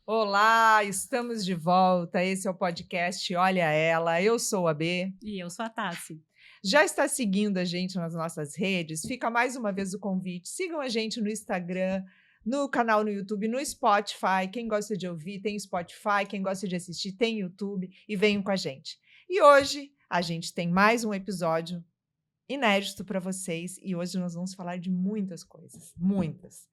Olá, estamos de volta. Esse é o podcast Olha Ela. Eu sou a B. E eu sou a Tassi. Já está seguindo a gente nas nossas redes? Fica mais uma vez o convite. Sigam a gente no Instagram, no canal no YouTube, no Spotify. Quem gosta de ouvir tem Spotify, quem gosta de assistir tem YouTube e venham com a gente. E hoje a gente tem mais um episódio inédito para vocês e hoje nós vamos falar de muitas coisas, muitas.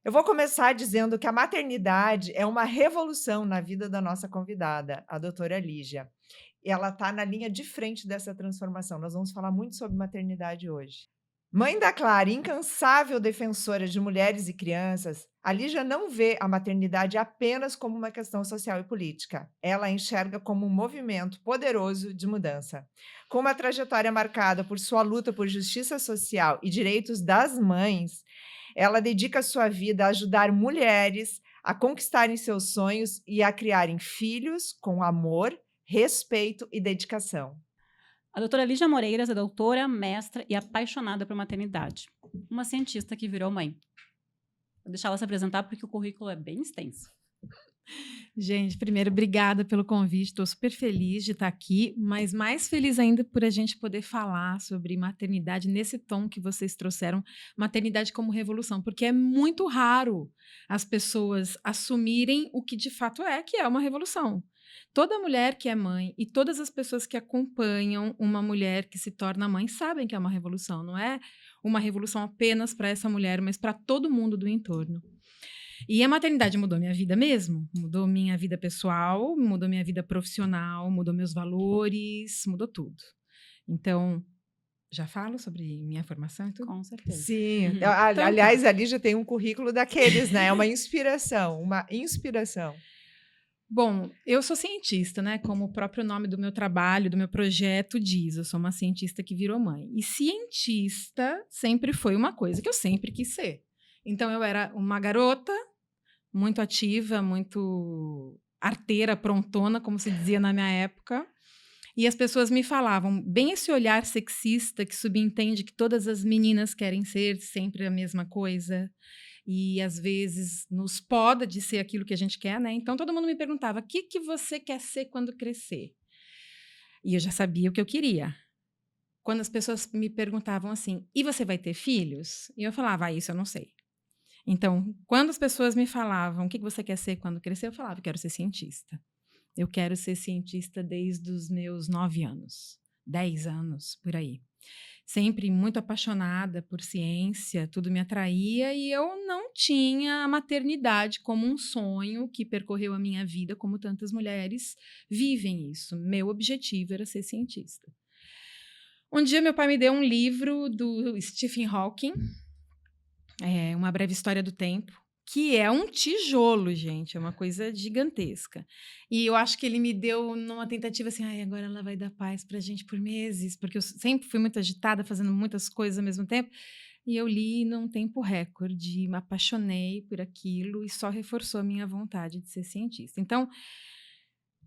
Eu vou começar dizendo que a maternidade é uma revolução na vida da nossa convidada, a doutora Lígia. Ela está na linha de frente dessa transformação. Nós vamos falar muito sobre maternidade hoje. Mãe da Clara, incansável defensora de mulheres e crianças, a Lígia não vê a maternidade apenas como uma questão social e política. Ela a enxerga como um movimento poderoso de mudança. Com uma trajetória marcada por sua luta por justiça social e direitos das mães, ela dedica sua vida a ajudar mulheres a conquistarem seus sonhos e a criarem filhos com amor, respeito e dedicação. A doutora Lígia Moreiras é doutora, mestra e apaixonada por maternidade. Uma cientista que virou mãe. Vou deixar ela se apresentar porque o currículo é bem extenso. Gente, primeiro, obrigada pelo convite. Estou super feliz de estar aqui, mas mais feliz ainda por a gente poder falar sobre maternidade nesse tom que vocês trouxeram, maternidade como revolução, porque é muito raro as pessoas assumirem o que de fato é, que é uma revolução. Toda mulher que é mãe e todas as pessoas que acompanham uma mulher que se torna mãe sabem que é uma revolução. Não é uma revolução apenas para essa mulher, mas para todo mundo do entorno. E a maternidade mudou minha vida mesmo, mudou minha vida pessoal, mudou minha vida profissional, mudou meus valores, mudou tudo. Então, já falo sobre minha formação e tudo? Com certeza. Sim, Então, aliás, a Lígia tem um currículo daqueles, né? É uma inspiração, uma inspiração. Bom, eu sou cientista, né? Como o próprio nome do meu trabalho, do meu projeto diz, eu sou uma cientista que virou mãe. E cientista sempre foi uma coisa que eu sempre quis ser. Então, eu era uma garota muito ativa, muito arteira, prontona, como se dizia na minha época. E as pessoas me falavam, bem esse olhar sexista que subentende que todas as meninas querem ser sempre a mesma coisa. E, às vezes, nos poda de ser aquilo que a gente quer, né? Então, todo mundo me perguntava, o que você quer ser quando crescer? E eu já sabia o que eu queria. Quando as pessoas me perguntavam assim, e você vai ter filhos? E eu falava, isso eu não sei. Então, quando as pessoas me falavam o que você quer ser quando crescer, eu falava, eu quero ser cientista. Eu quero ser cientista desde os meus 9 anos, 10 anos, por aí. Sempre muito apaixonada por ciência, tudo me atraía e eu não tinha a maternidade como um sonho que percorreu a minha vida, como tantas mulheres vivem isso. Meu objetivo era ser cientista. Um dia meu pai me deu um livro do Stephen Hawking, Uma Breve História do Tempo, que é um tijolo, gente, é uma coisa gigantesca. E eu acho que ele me deu numa tentativa assim, agora ela vai dar paz pra gente por meses, porque eu sempre fui muito agitada, fazendo muitas coisas ao mesmo tempo, e eu li num tempo recorde, me apaixonei por aquilo e só reforçou a minha vontade de ser cientista. Então,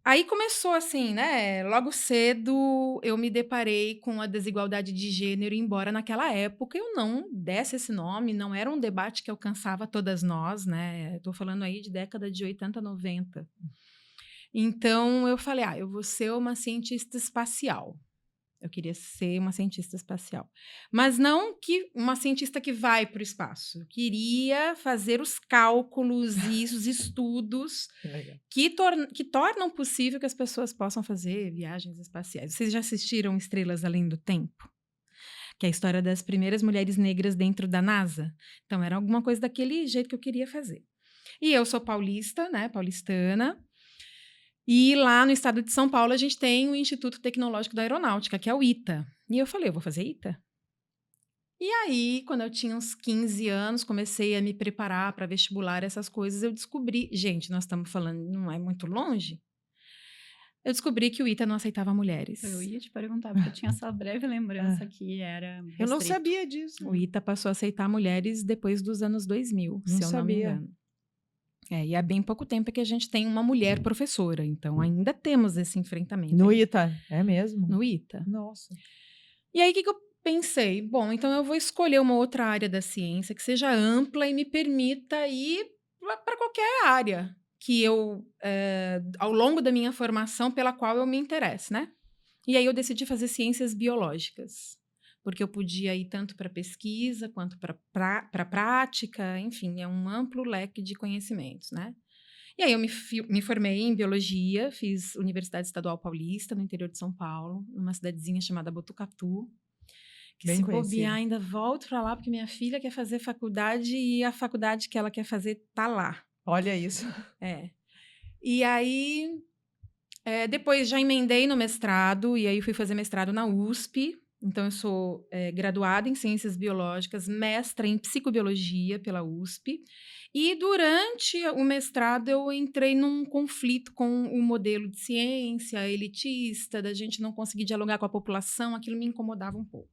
aí começou assim, né? Logo cedo eu me deparei com a desigualdade de gênero, embora naquela época eu não desse esse nome, não era um debate que alcançava todas nós, né? Estou falando aí de década de 80, 90. Então eu falei, eu vou ser uma cientista espacial. Eu queria ser uma cientista espacial. Mas não que uma cientista que vai para o espaço. Eu queria fazer os cálculos e os estudos que tornam possível que as pessoas possam fazer viagens espaciais. Vocês já assistiram Estrelas Além do Tempo? Que é a história das primeiras mulheres negras dentro da NASA. Então, era alguma coisa daquele jeito que eu queria fazer. E eu sou paulista, né? Paulistana. E lá no estado de São Paulo, a gente tem o Instituto Tecnológico da Aeronáutica, que é o ITA. E eu falei, eu vou fazer ITA? E aí, quando eu tinha uns 15 anos, comecei a me preparar para vestibular, essas coisas, eu descobri... Gente, nós estamos falando, não é muito longe? Eu descobri que o ITA não aceitava mulheres. Eu ia te perguntar, porque eu tinha essa breve lembrança que era restrito. Eu não sabia disso. O ITA passou a aceitar mulheres depois dos anos 2000, se eu não me engano. E há bem pouco tempo que a gente tem uma mulher professora, então ainda temos esse enfrentamento. No ITA, é mesmo? No ITA. Nossa. E aí, o que eu pensei? Bom, então eu vou escolher uma outra área da ciência que seja ampla e me permita ir para qualquer área. que eu, ao longo da minha formação, pela qual eu me interesso, né? E aí eu decidi fazer ciências biológicas, porque eu podia ir tanto para pesquisa quanto para prática, enfim, é um amplo leque de conhecimentos, né? E aí eu me formei em biologia, fiz Universidade Estadual Paulista, no interior de São Paulo, numa cidadezinha chamada Botucatu, que Bem se conhecido. bobear ainda volto para lá, porque minha filha quer fazer faculdade e a faculdade que ela quer fazer tá lá. Olha isso. E aí, depois já emendei no mestrado, e aí fui fazer mestrado na USP. Então, eu sou graduada em Ciências Biológicas, mestra em Psicobiologia pela USP. E durante o mestrado, eu entrei num conflito com o modelo de ciência elitista, da gente não conseguir dialogar com a população, aquilo me incomodava um pouco.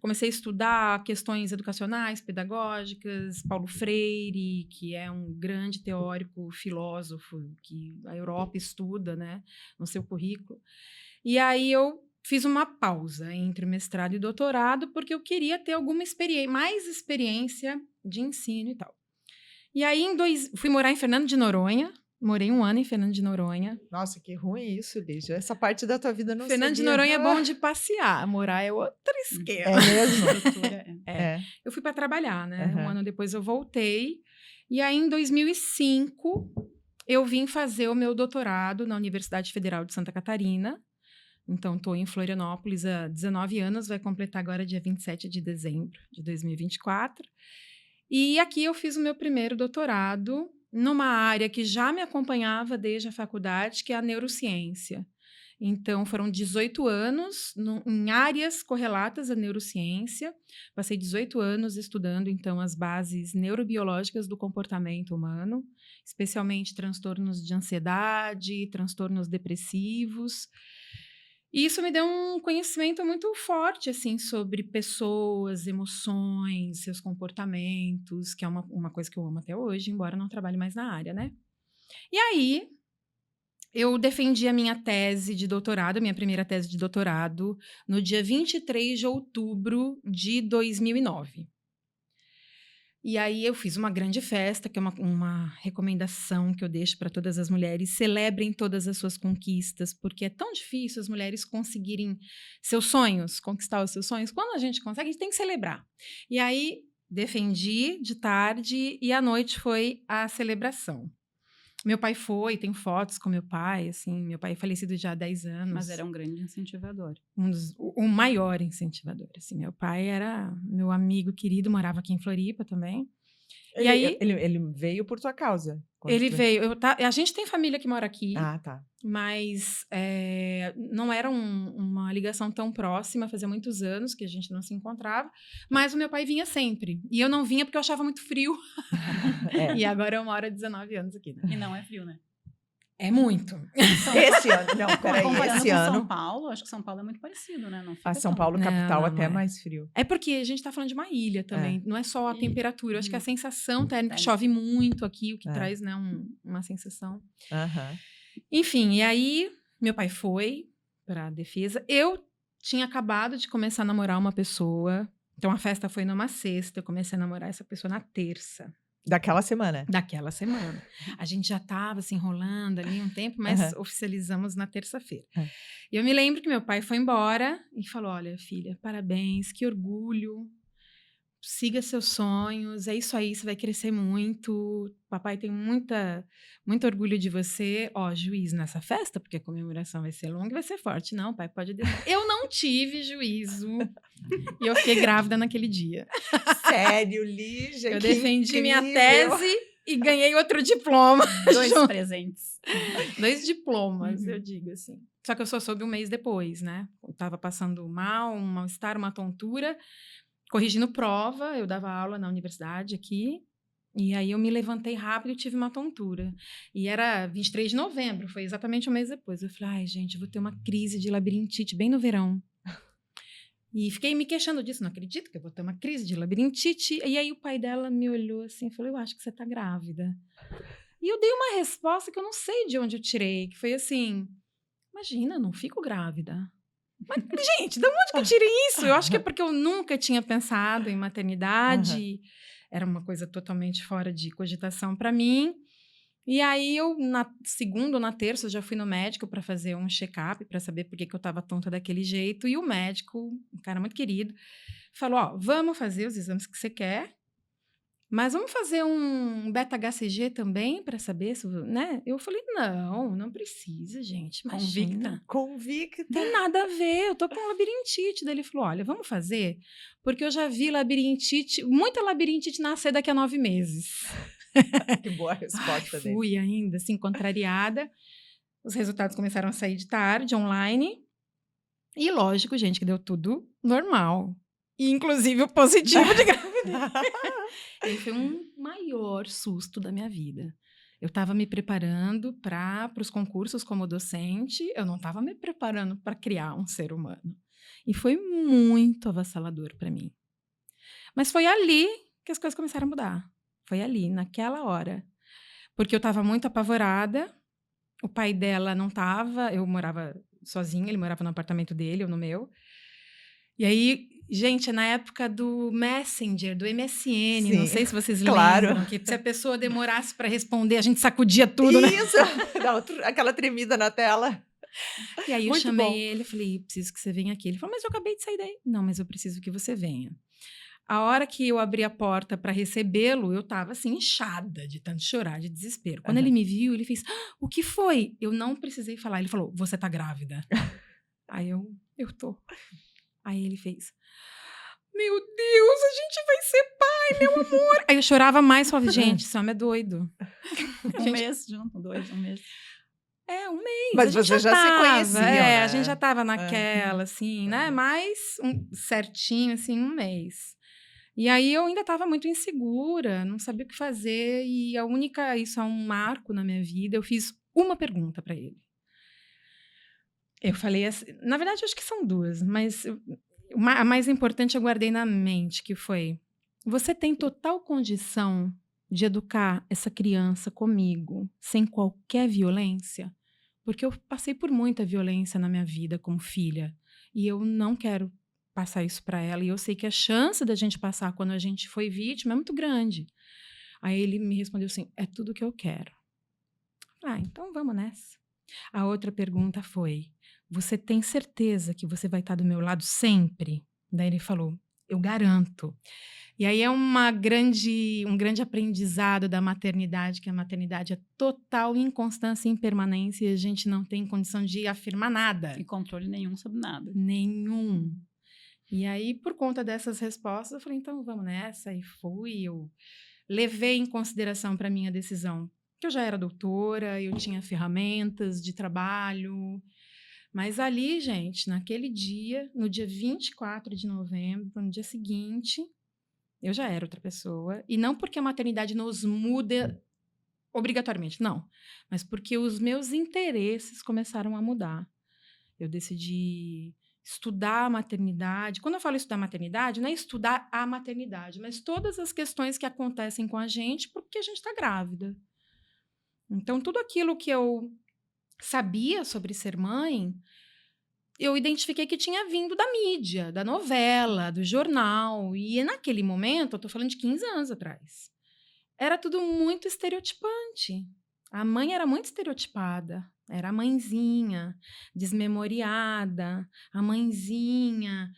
Comecei a estudar questões educacionais, pedagógicas, Paulo Freire, que é um grande teórico, filósofo, que a Europa estuda, né, no seu currículo. E aí eu fiz uma pausa entre mestrado e doutorado, porque eu queria ter alguma mais experiência de ensino e tal. E aí, fui morar em Fernando de Noronha. Morei 1 ano em Fernando de Noronha. Nossa, que ruim isso, Lígia. Essa parte da tua vida eu não Fernando de sabia. Noronha é bom de passear. Morar é outra esquema. É mesmo? É. Eu fui para trabalhar, né? Uhum. 1 ano depois eu voltei. E aí, em 2005, eu vim fazer o meu doutorado na Universidade Federal de Santa Catarina. Então, estou em Florianópolis há 19 anos. Vai completar agora dia 27 de dezembro de 2024. E aqui eu fiz o meu primeiro doutorado numa área que já me acompanhava desde a faculdade, que é a neurociência. Então, foram 18 anos em áreas correlatas à neurociência. Passei 18 anos estudando, então, as bases neurobiológicas do comportamento humano, especialmente transtornos de ansiedade, transtornos depressivos. E isso me deu um conhecimento muito forte, assim, sobre pessoas, emoções, seus comportamentos, que é uma coisa que eu amo até hoje, embora não trabalhe mais na área, né? E aí, eu defendi a minha tese de doutorado, minha primeira tese de doutorado, no dia 23 de outubro de 2009. E aí eu fiz uma grande festa, que é uma recomendação que eu deixo para todas as mulheres. Celebrem todas as suas conquistas, porque é tão difícil as mulheres conseguirem seus sonhos, conquistar os seus sonhos. Quando a gente consegue, a gente tem que celebrar. E aí defendi de tarde e à noite foi a celebração. Meu pai foi, tem fotos com meu pai, assim, meu pai é falecido já há 10 anos. Mas era um grande incentivador. O maior incentivador, assim. Meu pai era meu amigo querido, morava aqui em Floripa também. Ele, e aí ele veio por tua causa? ele veio. A gente tem família que mora aqui, Ah, tá. mas não era uma ligação tão próxima, fazia muitos anos que a gente não se encontrava, mas o meu pai vinha sempre. E eu não vinha porque eu achava muito frio. E agora eu moro há 19 anos aqui, né? E não é frio, né? É muito. Esse ano, não, peraí, Comparando esse com ano. São Paulo, acho que São Paulo é muito parecido, né? Não fica A São tão- Paulo, capital, Não, até é. mais frio. É porque a gente tá falando de uma ilha também, não é só a temperatura, eu acho que a sensação térmica, chove muito aqui, o que traz, né, uma sensação. Aham. Enfim, e aí meu pai foi pra defesa. Eu tinha acabado de começar a namorar uma pessoa, então a festa foi numa sexta, eu comecei a namorar essa pessoa na terça. Daquela semana. Daquela semana. A gente já estava se enrolando ali um tempo, mas oficializamos na terça-feira. E eu me lembro que meu pai foi embora e falou: olha, filha, parabéns, que orgulho. Siga seus sonhos, é isso aí, você vai crescer muito. Papai tem muito orgulho de você. Ó, juízo nessa festa, porque a comemoração vai ser longa e vai ser forte. Não, pai, pode deixar. Eu não tive juízo e eu fiquei grávida naquele dia. Sério, Lígia, Eu que defendi minha incrível. tese e ganhei outro diploma. 2 presentes. 2 diplomas, eu digo assim. Só que eu só soube um mês depois, né? Eu tava passando mal, um mal-estar, uma tontura, corrigindo prova. Eu dava aula na universidade aqui. E aí eu me levantei rápido e tive uma tontura. E era 23 de novembro, foi exatamente um mês depois. Eu falei, ai, gente, eu vou ter uma crise de labirintite bem no verão. E fiquei me queixando disso, não acredito que eu vou ter uma crise de labirintite. E aí o pai dela me olhou assim e falou, eu acho que você tá grávida. E eu dei uma resposta que eu não sei de onde eu tirei, que foi assim, imagina, não fico grávida. Mas, gente, de onde que eu tirei isso? Eu acho que é porque eu nunca tinha pensado em maternidade. Era uma coisa totalmente fora de cogitação para mim. E aí eu, na segunda ou na terça, eu já fui no médico para fazer um check-up, para saber por que eu estava tonta daquele jeito. E o médico, um cara muito querido, falou, ó, vamos fazer os exames que você quer, mas vamos fazer um beta-HCG também para saber se, né? Eu falei, não precisa, gente, imagina. Convicta. Tem nada a ver, eu tô com labirintite. Daí ele falou, olha, vamos fazer, porque eu já vi labirintite, muita labirintite nascer daqui a 9 meses. Que boa resposta dele. Fui ainda, assim, contrariada. Os resultados começaram a sair de tarde, online. E lógico, gente, que deu tudo normal. E, inclusive, o positivo de gravidez. Ele foi um maior susto da minha vida. Eu estava me preparando para os concursos como docente. Eu não estava me preparando para criar um ser humano. E foi muito avassalador para mim. Mas foi ali que as coisas começaram a mudar. Foi ali, naquela hora. Porque eu estava muito apavorada. O pai dela não estava. Eu morava sozinha, ele morava no apartamento dele, eu no meu. E aí, gente, é na época do Messenger, do MSN. Sim, Não sei se vocês claro. lembram. Que se a pessoa demorasse para responder, a gente sacudia tudo, né? Isso! Dá aquela tremida na tela. E aí eu Muito chamei bom. ele, falei, preciso que você venha aqui. Ele falou, mas eu acabei de sair daí. Não, mas eu preciso que você venha. A hora que eu abri a porta para recebê-lo, eu estava assim, inchada de tanto chorar, de desespero. Quando ele me viu, ele fez, o que foi? Eu não precisei falar. Ele falou, você tá grávida. Aí eu tô. Aí ele fez, meu Deus, a gente vai ser pai, meu amor. Aí eu chorava mais, falava, gente, esse homem é doido. Um mês junto, 2, um mês. É, um mês. Mas vocês já se conheciam, né? A gente já tava naquela, assim, né? Mais certinho, assim, um mês. E aí eu ainda estava muito insegura, não sabia o que fazer. E isso é um marco na minha vida. Eu fiz uma pergunta para ele. Eu falei assim, na verdade, acho que são duas, mas a mais importante eu guardei na mente, que foi: você tem total condição de educar essa criança comigo, sem qualquer violência? Porque eu passei por muita violência na minha vida como filha, e eu não quero passar isso para ela, e eu sei que a chance da gente passar quando a gente foi vítima é muito grande. Aí ele me respondeu assim, é tudo que eu quero. Então vamos nessa. A outra pergunta foi, você tem certeza que você vai estar do meu lado sempre? Daí ele falou, eu garanto. E aí é um grande aprendizado da maternidade, que a maternidade é total inconstância e impermanência, e a gente não tem condição de afirmar nada. E controle nenhum sobre nada. Nenhum. E aí, por conta dessas respostas, eu falei, então vamos nessa. E fui, eu levei em consideração para minha decisão que eu já era doutora, eu tinha ferramentas de trabalho. Mas ali, gente, naquele dia, no dia 24 de novembro, no dia seguinte, eu já era outra pessoa. E não porque a maternidade nos muda obrigatoriamente, não. Mas porque os meus interesses começaram a mudar. Eu decidi estudar a maternidade. Quando eu falo estudar a maternidade, não é estudar a maternidade, mas todas as questões que acontecem com a gente porque a gente está grávida. Então, tudo aquilo que eu sabia sobre ser mãe, eu identifiquei que tinha vindo da mídia, da novela, do jornal. E naquele momento, eu estou falando de 15 anos atrás, era tudo muito estereotipante. A mãe era muito estereotipada. Era a mãezinha, desmemoriada, a mãezinha.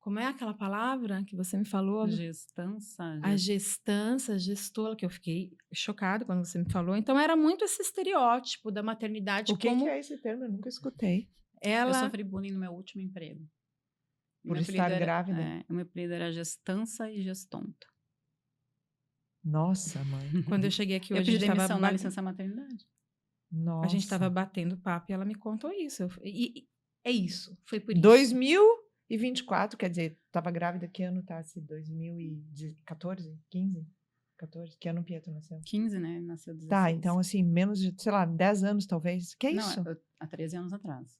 Como é aquela palavra que você me falou? Gestança. A gestança, a gestola, que eu fiquei chocada quando você me falou. Então, era muito esse estereótipo da maternidade. O que é esse termo? Eu nunca escutei. Eu sofri bullying no meu último emprego. Por estar grávida? O meu apelido era gestança e gestonta. Nossa, mãe. Quando eu cheguei aqui hoje, eu pedi demissão na licença maternidade. Nossa. A gente estava batendo papo e ela me contou isso. E é isso, foi por isso. 2024, quer dizer, estava grávida, que ano tá? 2014? 15? 14? Que ano o Pietro nasceu? 15, né? Nasceu 16. Tá, então assim, menos de, sei lá, 10 anos talvez. Que é isso? Não, há 13 anos atrás.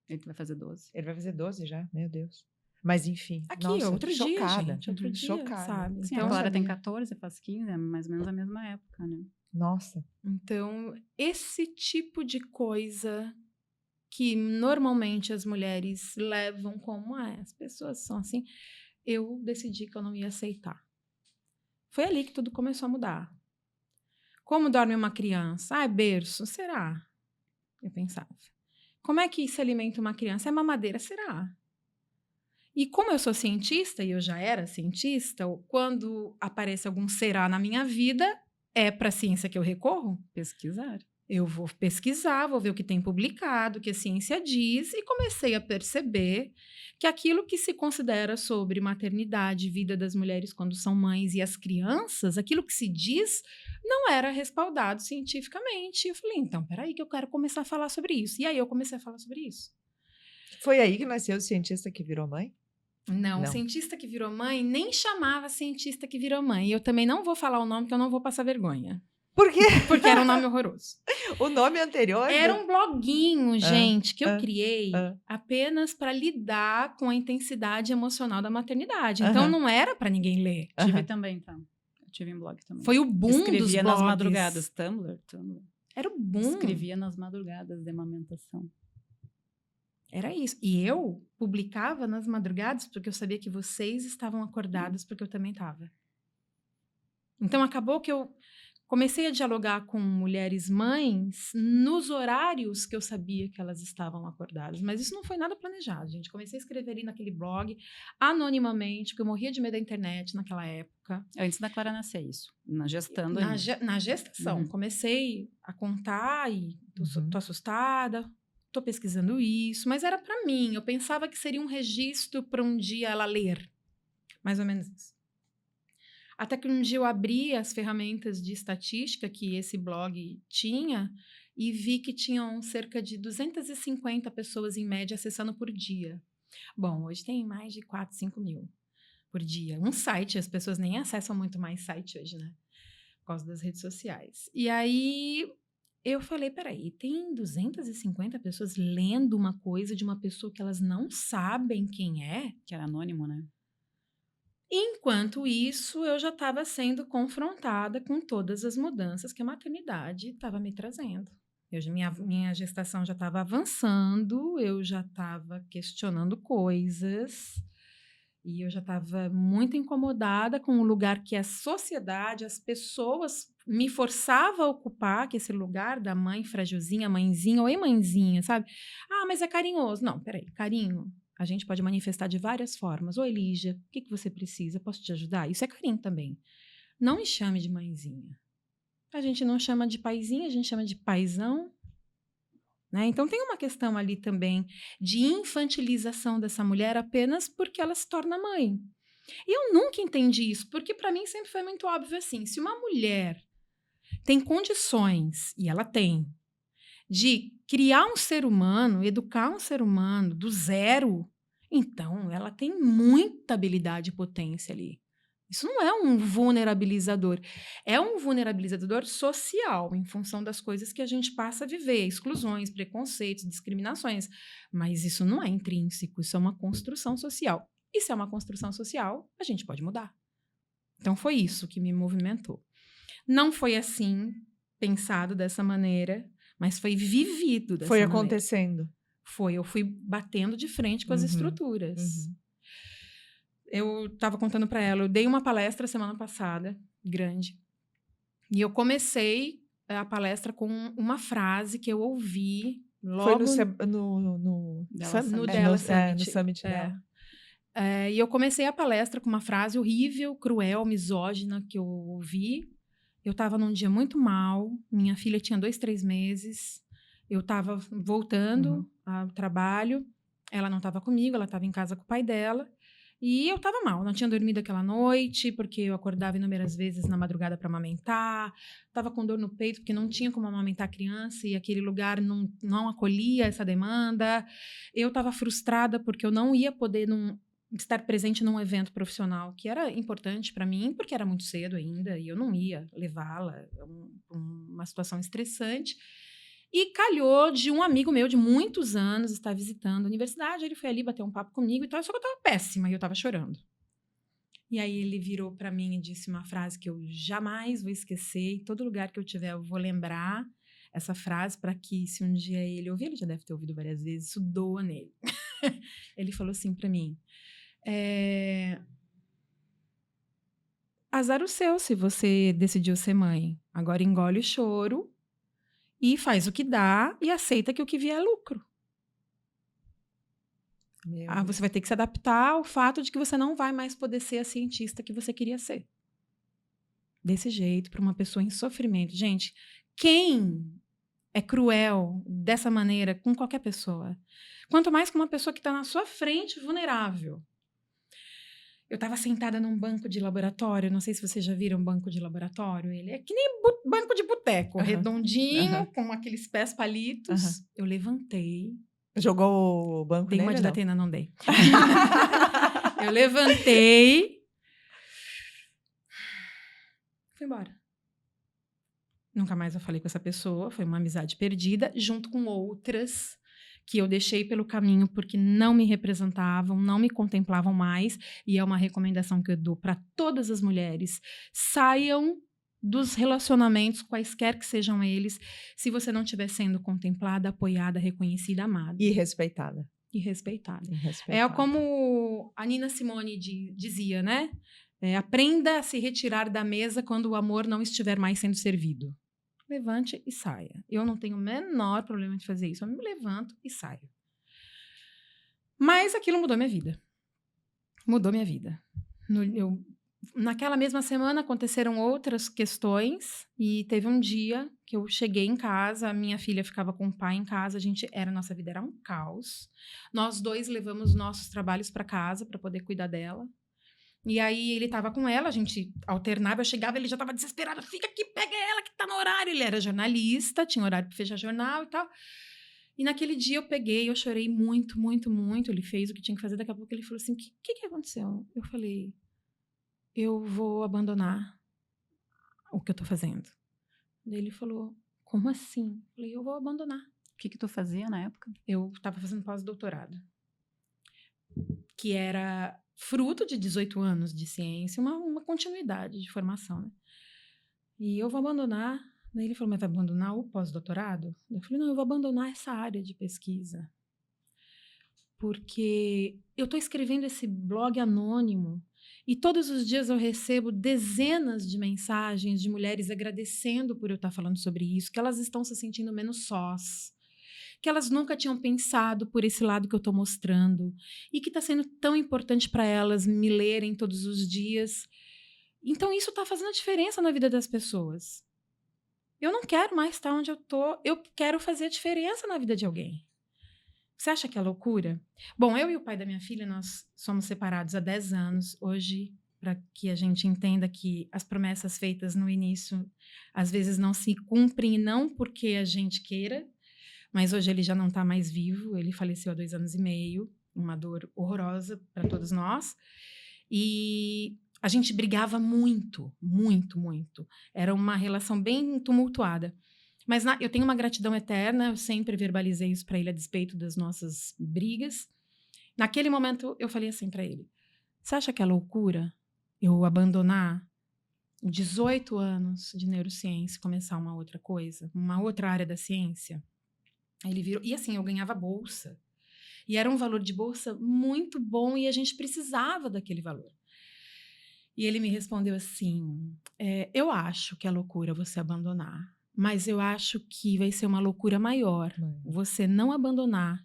Ele vai fazer 12. Ele vai fazer 12 já? Meu Deus. Mas enfim, Aqui, nossa, outro chocada. dia, gente. Outro dia, chocada. sabe? Sim, Então, a Clara tem 14, faz 15, é mais ou menos a mesma época, né? Nossa. Então, esse tipo de coisa que normalmente as mulheres levam como as pessoas são assim, eu decidi que eu não ia aceitar. Foi ali que tudo começou a mudar. Como dorme uma criança? É berço? Será? Eu pensava. Como é que se alimenta uma criança? É mamadeira? Será? E como eu sou cientista, e eu já era cientista, quando aparece algum será na minha vida, é para a ciência que eu recorro? Pesquisar. Eu vou pesquisar, vou ver o que tem publicado, o que a ciência diz, e comecei a perceber que aquilo que se considera sobre maternidade, vida das mulheres quando são mães e as crianças, aquilo que se diz, não era respaldado cientificamente. Eu falei, então, peraí que eu quero começar a falar sobre isso. E aí eu comecei a falar sobre isso. Foi aí que nasceu o cientista que virou mãe? Não, Não. cientista que virou mãe nem chamava cientista que virou mãe. E eu também não vou falar o nome, porque eu não vou passar vergonha. Por quê? Porque era um nome horroroso. O nome anterior? Era um bloguinho, gente, que eu criei ah. apenas para lidar com a intensidade emocional da maternidade. Então, não era para ninguém ler. Tive também, tá? Eu tive um blog também. Foi o boom dos Escrevia blogs. nas madrugadas. Tumblr. Era o boom. Escrevia nas madrugadas de amamentação. Era isso. E eu publicava nas madrugadas porque eu sabia que vocês estavam acordados, porque eu também estava. Então, acabou que eu comecei a dialogar com mulheres mães nos horários que eu sabia que elas estavam acordadas. Mas isso não foi nada planejado, gente. Comecei a escrever ali naquele blog, anonimamente, porque eu morria de medo da internet naquela época. Antes da Clara nascer, isso. Gestando Na, ainda. na gestação. Uhum. Comecei a contar e tô assustada, tô pesquisando isso. Mas era para mim. Eu pensava que seria um registro para um dia ela ler. Mais ou menos isso. Até que um dia eu abri as ferramentas de estatística que esse blog tinha e vi que tinham cerca de 250 pessoas, em média, acessando por dia. Bom, hoje tem mais de 4, 5 mil por dia. Um site, as pessoas nem acessam muito mais site hoje, né? Por causa das redes sociais. E aí eu falei, peraí, tem 250 pessoas lendo uma coisa de uma pessoa que elas não sabem quem é? Que era anônimo, né? Enquanto isso, eu já estava sendo confrontada com todas as mudanças que a maternidade estava me trazendo. Minha gestação já estava avançando, eu já estava questionando coisas e eu já estava muito incomodada com o lugar que a sociedade, as pessoas me forçavam a ocupar, que esse lugar da mãe fragilzinha, mãezinha, oi mãezinha, sabe? Ah, mas é carinhoso. Não, peraí, carinho a gente pode manifestar de várias formas. Oi, Lígia, o que você precisa? Posso te ajudar? Isso é carinho também. Não me chame de mãezinha. A gente não chama de paizinha, a gente chama de paizão. Né? Então, tem uma questão ali também de infantilização dessa mulher apenas porque ela se torna mãe. E eu nunca entendi isso, porque para mim sempre foi muito óbvio assim, se uma mulher tem condições, e ela tem, de criar um ser humano, educar um ser humano do zero, então ela tem muita habilidade e potência ali. Isso não é um vulnerabilizador. É um vulnerabilizador social, em função das coisas que a gente passa a viver, exclusões, preconceitos, discriminações. Mas isso não é intrínseco, isso é uma construção social. E se é uma construção social, a gente pode mudar. Então foi isso que me movimentou. Não foi assim, pensado dessa maneira, mas foi vivido dessa maneira. Foi acontecendo. Foi, eu fui batendo de frente com as estruturas. Eu estava contando para ela, eu dei uma palestra semana passada, grande, e eu comecei a palestra com uma frase que eu ouvi logo... Foi no Dela Summit. No Summit dela. E eu comecei a palestra com uma frase horrível, cruel, misógina que eu ouvi. Eu estava num dia muito mal, minha filha tinha 2, 3 meses, eu estava voltando ao trabalho, ela não estava comigo, ela estava em casa com o pai dela, e eu estava mal, não tinha dormido aquela noite, porque eu acordava inúmeras vezes na madrugada para amamentar, estava com dor no peito, porque não tinha como amamentar a criança, e aquele lugar não acolhia essa demanda, eu estava frustrada porque eu não ia poder estar presente num evento profissional que era importante para mim, porque era muito cedo ainda, e eu não ia levá-la, uma situação estressante. E calhou de um amigo meu de muitos anos estar visitando a universidade, ele foi ali bater um papo comigo e tal, só que eu estava péssima e eu estava chorando. E aí ele virou para mim e disse uma frase que eu jamais vou esquecer, em todo lugar que eu tiver eu vou lembrar essa frase para que se um dia ele ouvir, ele já deve ter ouvido várias vezes, isso doa nele. Ele falou assim para mim, azar o seu se você decidiu ser mãe. Agora engole o choro e faz o que dá e aceita que o que vier é lucro. Você vai ter que se adaptar ao fato de que você não vai mais poder ser a cientista que você queria ser. Desse jeito, para uma pessoa em sofrimento. Gente, quem é cruel dessa maneira com qualquer pessoa? Quanto mais com uma pessoa que está na sua frente, vulnerável. Eu estava sentada num banco de laboratório, não sei se vocês já viram um banco de laboratório. Ele é que nem banco de boteco, redondinho, com aqueles pés palitos. Eu levantei. Jogou o banco Dei nele, uma de não? Datena, não dei. Eu levantei. Fui embora. Nunca mais eu falei com essa pessoa. Foi uma amizade perdida, junto com outras que eu deixei pelo caminho porque não me representavam, não me contemplavam mais. E é uma recomendação que eu dou para todas as mulheres. Saiam dos relacionamentos, quaisquer que sejam eles, se você não estiver sendo contemplada, apoiada, reconhecida, amada. E respeitada. E respeitada. E respeitada. É como a Nina Simone dizia, né? Aprenda a se retirar da mesa quando o amor não estiver mais sendo servido. Levante e saia. Eu não tenho o menor problema de fazer isso. Eu me levanto e saio. Mas aquilo mudou minha vida. Mudou minha vida. Naquela mesma semana aconteceram outras questões e teve um dia que eu cheguei em casa, a minha filha ficava com o pai em casa, nossa vida era um caos. Nós dois levamos nossos trabalhos para casa para poder cuidar dela. E aí ele estava com ela, a gente alternava, eu chegava, ele já estava desesperado, fica aqui, pega ela que está no horário. Ele era jornalista, tinha horário para fechar jornal e tal. E naquele dia eu chorei muito, muito, muito. Ele fez o que tinha que fazer, daqui a pouco ele falou assim, o que aconteceu? Eu falei, eu vou abandonar o que eu tô fazendo. Daí ele falou, como assim? Eu falei, eu vou abandonar. O que tu fazia na época? Eu estava fazendo pós-doutorado, que era fruto de 18 anos de ciência, uma continuidade de formação, né? E eu vou abandonar. Daí ele falou, mas vai abandonar o pós-doutorado? Eu falei, não, eu vou abandonar essa área de pesquisa. Porque eu estou escrevendo esse blog anônimo e todos os dias eu recebo dezenas de mensagens de mulheres agradecendo por eu estar falando sobre isso, que elas estão se sentindo menos sós, que elas nunca tinham pensado por esse lado que eu estou mostrando e que está sendo tão importante para elas me lerem todos os dias. Então isso está fazendo a diferença na vida das pessoas. Eu não quero mais estar onde eu estou, eu quero fazer a diferença na vida de alguém. Você acha que é loucura? Bom, eu e o pai da minha filha, nós somos separados há 10 anos. Hoje, para que a gente entenda que as promessas feitas no início, às vezes não se cumprem, e não porque a gente queira, mas hoje ele já não está mais vivo, ele faleceu há 2 anos e meio, uma dor horrorosa para todos nós. E a gente brigava muito, muito, muito. Era uma relação bem tumultuada. Mas eu tenho uma gratidão eterna, eu sempre verbalizei isso para ele a despeito das nossas brigas. Naquele momento, eu falei assim para ele, você acha que é loucura eu abandonar 18 anos de neurociência e começar uma outra coisa, uma outra área da ciência? Aí ele virou, e assim, eu ganhava bolsa. E era um valor de bolsa muito bom e a gente precisava daquele valor. E ele me respondeu assim, eu acho que é loucura você abandonar. Mas eu acho que vai ser uma loucura maior você não abandonar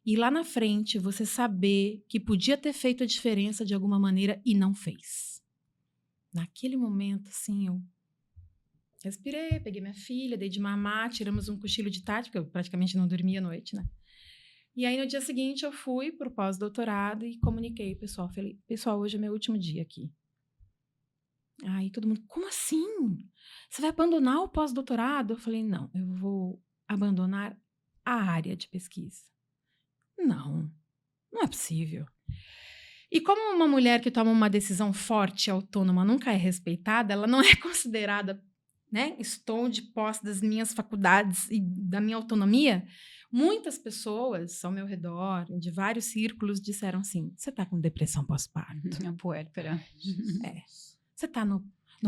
e lá na frente você saber que podia ter feito a diferença de alguma maneira e não fez. Naquele momento, assim, eu respirei, peguei minha filha, dei de mamar, tiramos um cochilo de tarde, porque eu praticamente não dormia à noite, né? E aí no dia seguinte eu fui para o pós-doutorado e comuniquei ao pessoal. Falei, pessoal, hoje é meu último dia aqui. Aí todo mundo, como assim? Você vai abandonar o pós-doutorado? Eu falei, não, eu vou abandonar a área de pesquisa. Não é possível. E como uma mulher que toma uma decisão forte e autônoma nunca é respeitada, ela não é considerada, né? Estou de posse das minhas faculdades e da minha autonomia. Muitas pessoas ao meu redor, de vários círculos, disseram assim, você está com depressão pós-parto? A puérpera. Você está no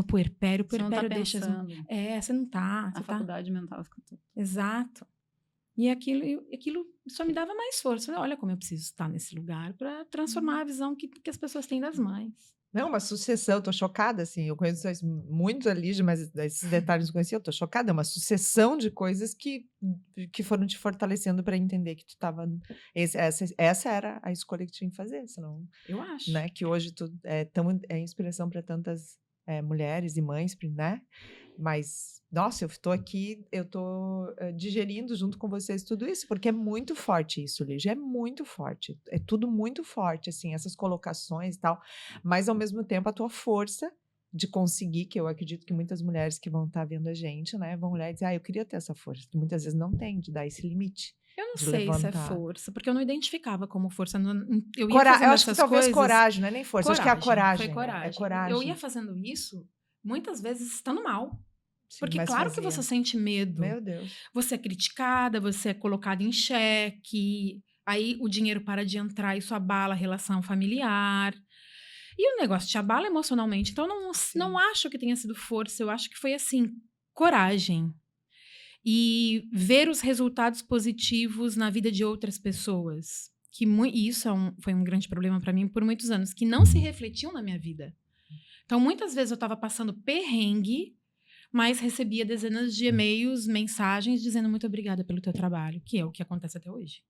puerpério, o puerpério você não tá deixa... você não está. A faculdade mental fica tudo. Exato. E aquilo só me dava mais força. Olha como eu preciso estar nesse lugar para transformar a visão que as pessoas têm das mães. Não, uma sucessão, tô chocada, assim, eu conheço muito a Lígia, mas esses detalhes eu conheci, eu tô chocada, é uma sucessão de coisas que foram te fortalecendo para entender que tu estava essa era a escolha que tu tinha que fazer, senão, Eu acho. né, que hoje tu é inspiração para tantas, mulheres e mães, né, mas, nossa, eu estou aqui, eu estou digerindo junto com vocês tudo isso, porque é muito forte isso, Lígia, é muito forte, é tudo muito forte, assim, essas colocações e tal, mas ao mesmo tempo a tua força de conseguir, que eu acredito que muitas mulheres que vão estar vendo a gente, né, vão olhar e dizer, eu queria ter essa força, que muitas vezes não tem, de dar esse limite, Eu não de sei se é levantar. força, porque eu não identificava como força. Eu ia Eu fazendo acho que essas talvez coisas. coragem, não é nem força, eu acho que é a Foi coragem, né? É coragem. Eu coragem. ia fazendo isso, muitas vezes estando mal. Sim, Porque mas claro que fazia. você sente medo. Meu Deus. Você é criticada, você é colocada em xeque, aí o dinheiro para de entrar, isso abala a relação familiar. E o negócio te abala emocionalmente. Então, eu Sim. não acho que tenha sido força, eu acho que foi assim, coragem. E ver os resultados positivos na vida de outras pessoas. E isso foi um grande problema para mim por muitos anos, que não se refletiam na minha vida. Então, muitas vezes eu estava passando perrengue, mas recebia dezenas de e-mails, mensagens dizendo muito obrigada pelo teu trabalho, que é o que acontece até hoje.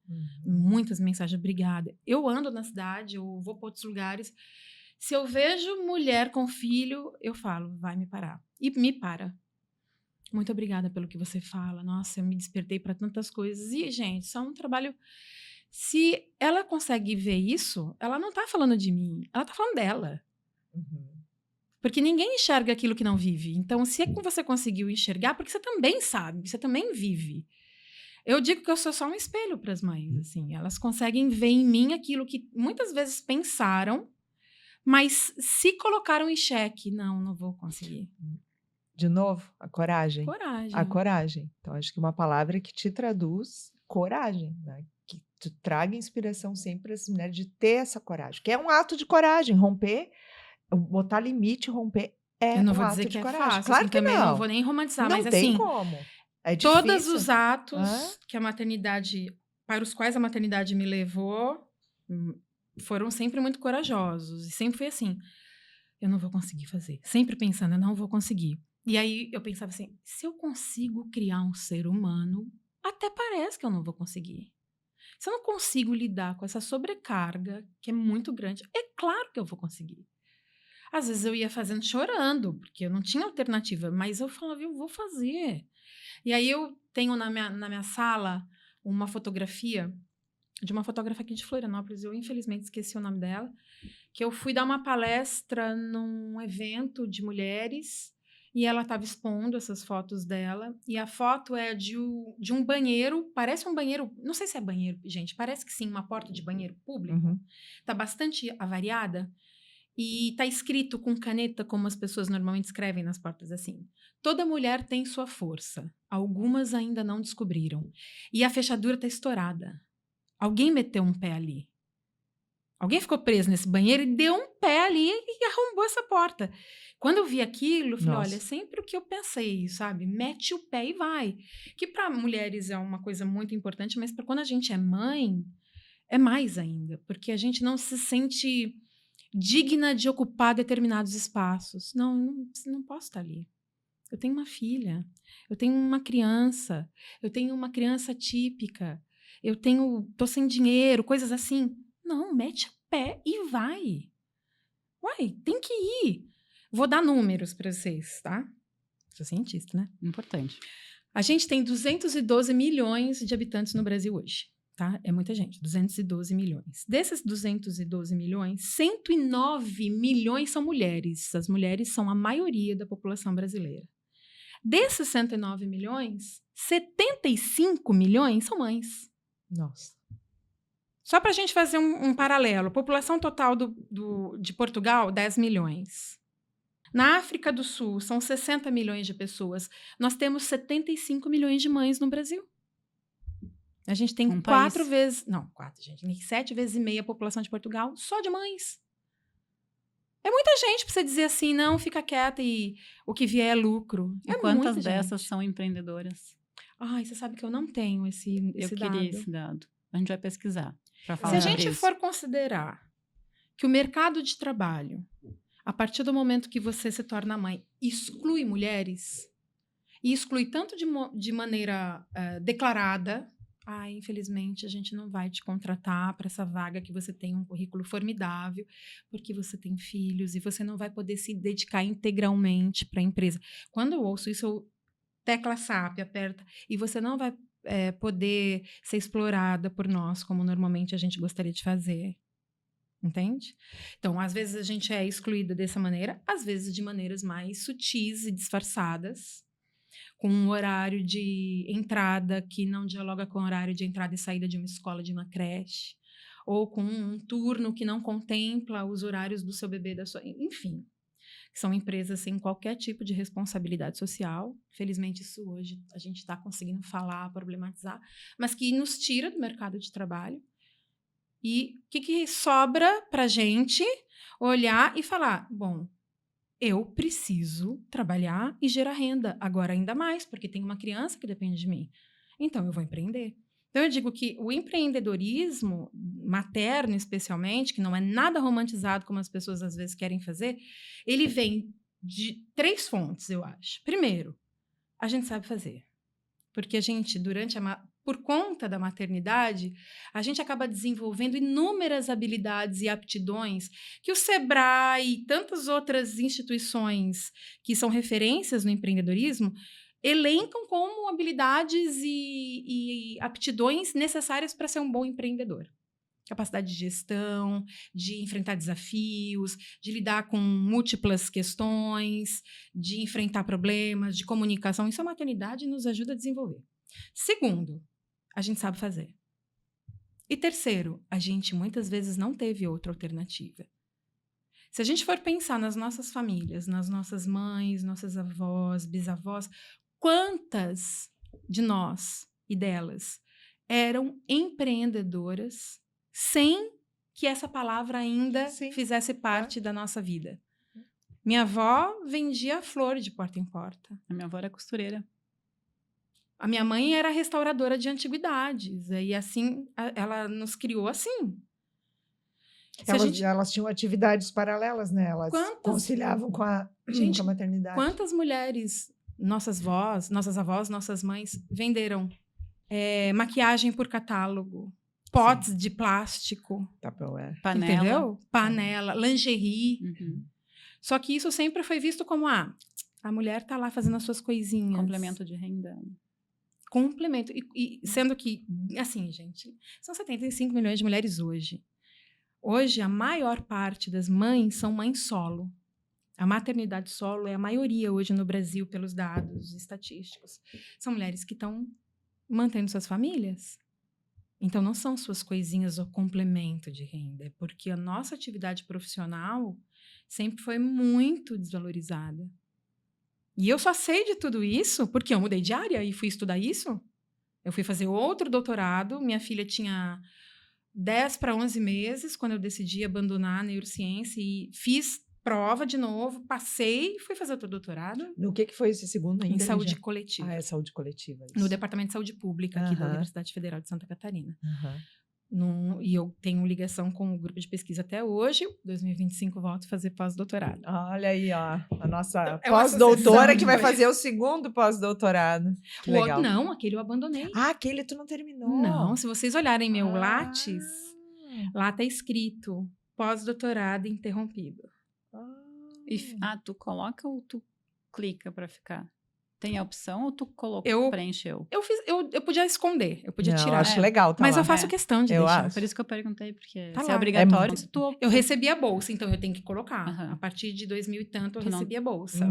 Muitas mensagens, obrigada. Eu ando na cidade, eu vou para outros lugares. Se eu vejo mulher com filho, eu falo, vai me parar. E me para. Muito obrigada pelo que você fala. Nossa, eu me despertei para tantas coisas. E, gente, isso é um trabalho. Se ela consegue ver isso, ela não tá falando de mim, ela tá falando dela. Porque ninguém enxerga aquilo que não vive. Então, se você conseguiu enxergar, porque você também sabe, você também vive. Eu digo que eu sou só um espelho para as mães, assim. Elas conseguem ver em mim aquilo que muitas vezes pensaram, mas se colocaram em xeque. Não vou conseguir. De novo, a coragem. Coragem. A coragem. Então, acho que uma palavra que te traduz coragem, né? Que tu traga inspiração sempre para essas mulheres de ter essa coragem. Que é um ato de coragem, romper, botar limite, romper é Eu não um vou ato dizer de que é coragem. fácil, Claro assim, que também não não. vou nem romantizar, Não mas tem assim, como. É todos difícil. os atos que a maternidade, para os quais a maternidade me levou, foram sempre muito corajosos. E sempre foi assim, eu não vou conseguir fazer. Sempre pensando, eu não vou conseguir. E aí eu pensava assim, se eu consigo criar um ser humano, até parece que eu não vou conseguir. Se eu não consigo lidar com essa sobrecarga, que é muito grande, é claro que eu vou conseguir. Às vezes eu ia fazendo chorando, porque eu não tinha alternativa, mas eu falava, eu vou fazer. E aí eu tenho na minha sala uma fotografia de uma fotógrafa aqui de Florianópolis, eu infelizmente esqueci o nome dela, que eu fui dar uma palestra num evento de mulheres e ela estava expondo essas fotos dela, e a foto é de um banheiro, parece um banheiro, não sei se é banheiro, gente, parece que sim, uma porta de banheiro público, tá bastante avariada, e tá escrito com caneta, como as pessoas normalmente escrevem nas portas, assim: toda mulher tem sua força, algumas ainda não descobriram, e a fechadura tá estourada. Alguém meteu um pé ali. Alguém ficou preso nesse banheiro e deu um pé ali e arrombou essa porta. Quando eu vi aquilo, eu falei, Nossa. olha, é sempre o que eu pensei, sabe? Mete o pé e vai. Que para mulheres é uma coisa muito importante, mas para quando a gente é mãe, é mais ainda. Porque a gente não se sente digna de ocupar determinados espaços. Não posso estar ali. Eu tenho uma filha, eu tenho uma criança típica, tô sem dinheiro, coisas assim. Não, mete o pé e vai. Uai, tem que ir. Vou dar números para vocês, tá? Sou cientista, né? Importante. A gente tem 212 milhões de habitantes no Brasil hoje, tá? É muita gente, 212 milhões. Desses 212 milhões, 109 milhões são mulheres. As mulheres são a maioria da população brasileira. Desses 109 milhões, 75 milhões são mães. Nossa. Só para a gente fazer um paralelo. População total de Portugal, 10 milhões. Na África do Sul, são 60 milhões de pessoas. Nós temos 75 milhões de mães no Brasil. A gente tem 4 vezes... Não, 4, gente. 7 vezes e meia a população de Portugal só de mães. É muita gente para você dizer assim, não, fica quieta e o que vier é lucro. E quantas dessas são empreendedoras? Ai, você sabe que eu não tenho esse dado. Eu queria esse dado. A gente vai pesquisar. Se a gente for considerar que o mercado de trabalho, A partir do momento que você se torna mãe, exclui mulheres, e exclui tanto de maneira declarada, infelizmente a gente não vai te contratar para essa vaga que você tem um currículo formidável, porque você tem filhos e você não vai poder se dedicar integralmente para a empresa. Quando eu ouço isso, eu tecla SAP, aperta, e você não vai poder ser explorada por nós, como normalmente a gente gostaria de fazer. Entende? Então, às vezes a gente é excluída dessa maneira, às vezes de maneiras mais sutis e disfarçadas, com um horário de entrada que não dialoga com o horário de entrada e saída de uma escola, de uma creche, ou com um turno que não contempla os horários do seu bebê, enfim. São empresas sem qualquer tipo de responsabilidade social. Felizmente, isso hoje a gente está conseguindo falar, problematizar, mas que nos tira do mercado de trabalho. E o que sobra para a gente olhar e falar, bom, eu preciso trabalhar e gerar renda, agora ainda mais, porque tem uma criança que depende de mim. Então, eu vou empreender. Então, eu digo que o empreendedorismo materno, especialmente, que não é nada romantizado como as pessoas às vezes querem fazer, ele vem de 3 fontes, eu acho. Primeiro, a gente sabe fazer. Porque a gente, por conta da maternidade, a gente acaba desenvolvendo inúmeras habilidades e aptidões que o Sebrae e tantas outras instituições que são referências no empreendedorismo elencam como habilidades e aptidões necessárias para ser um bom empreendedor. Capacidade de gestão, de enfrentar desafios, de lidar com múltiplas questões, de enfrentar problemas, de comunicação. Isso a maternidade nos ajuda a desenvolver. Segundo, a gente sabe fazer. E terceiro, a gente muitas vezes não teve outra alternativa. Se a gente for pensar nas nossas famílias, nas nossas mães, nossas avós, bisavós, quantas de nós e delas eram empreendedoras sem que essa palavra ainda fizesse parte da nossa vida? Minha avó vendia flor de porta em porta. A minha avó era costureira. A minha mãe era restauradora de antiguidades. E assim, ela nos criou assim. Elas tinham atividades paralelas, né? Elas conciliavam com a maternidade. Quantas mulheres, nossas avós, nossas mães, venderam maquiagem por catálogo, potes de plástico, panela, entendeu? Panela, lingerie. Uhum. Só que isso sempre foi visto como a mulher tá lá fazendo as suas coisinhas. Complemento de renda. Complemento. E sendo que, assim, gente, são 75 milhões de mulheres hoje. Hoje, a maior parte das mães são mães solo. A maternidade solo é a maioria hoje no Brasil, pelos dados estatísticos. São mulheres que estão mantendo suas famílias. Então, não são suas coisinhas ou complemento de renda, porque a nossa atividade profissional sempre foi muito desvalorizada. E eu só sei de tudo isso porque eu mudei de área e fui estudar isso. Eu fui fazer outro doutorado. Minha filha tinha 10 para 11 meses quando eu decidi abandonar a neurociência e fiz prova de novo, passei e fui fazer outro doutorado. No que foi esse segundo ainda? Em saúde coletiva. É saúde coletiva. Isso. No Departamento de Saúde Pública aqui da Universidade Federal de Santa Catarina. E eu tenho ligação com o grupo de pesquisa até hoje. Em 2025 volto a fazer pós-doutorado. Olha aí, ó, a nossa pós-doutora que vai fazer o segundo pós-doutorado. Legal. Não, aquele eu abandonei. Aquele tu não terminou. Não, se vocês olharem meu Lattes, lá tá escrito pós-doutorado interrompido. Tu coloca ou tu clica para ficar? Tem a opção ou tu preencheu? Eu podia esconder, eu podia tirar. Eu acho legal, mas eu faço questão de deixar. Por isso que eu perguntei, porque tá se é obrigatório. Eu recebi a bolsa, então eu tenho que colocar. A partir de 2000 e tanto, eu recebi a bolsa.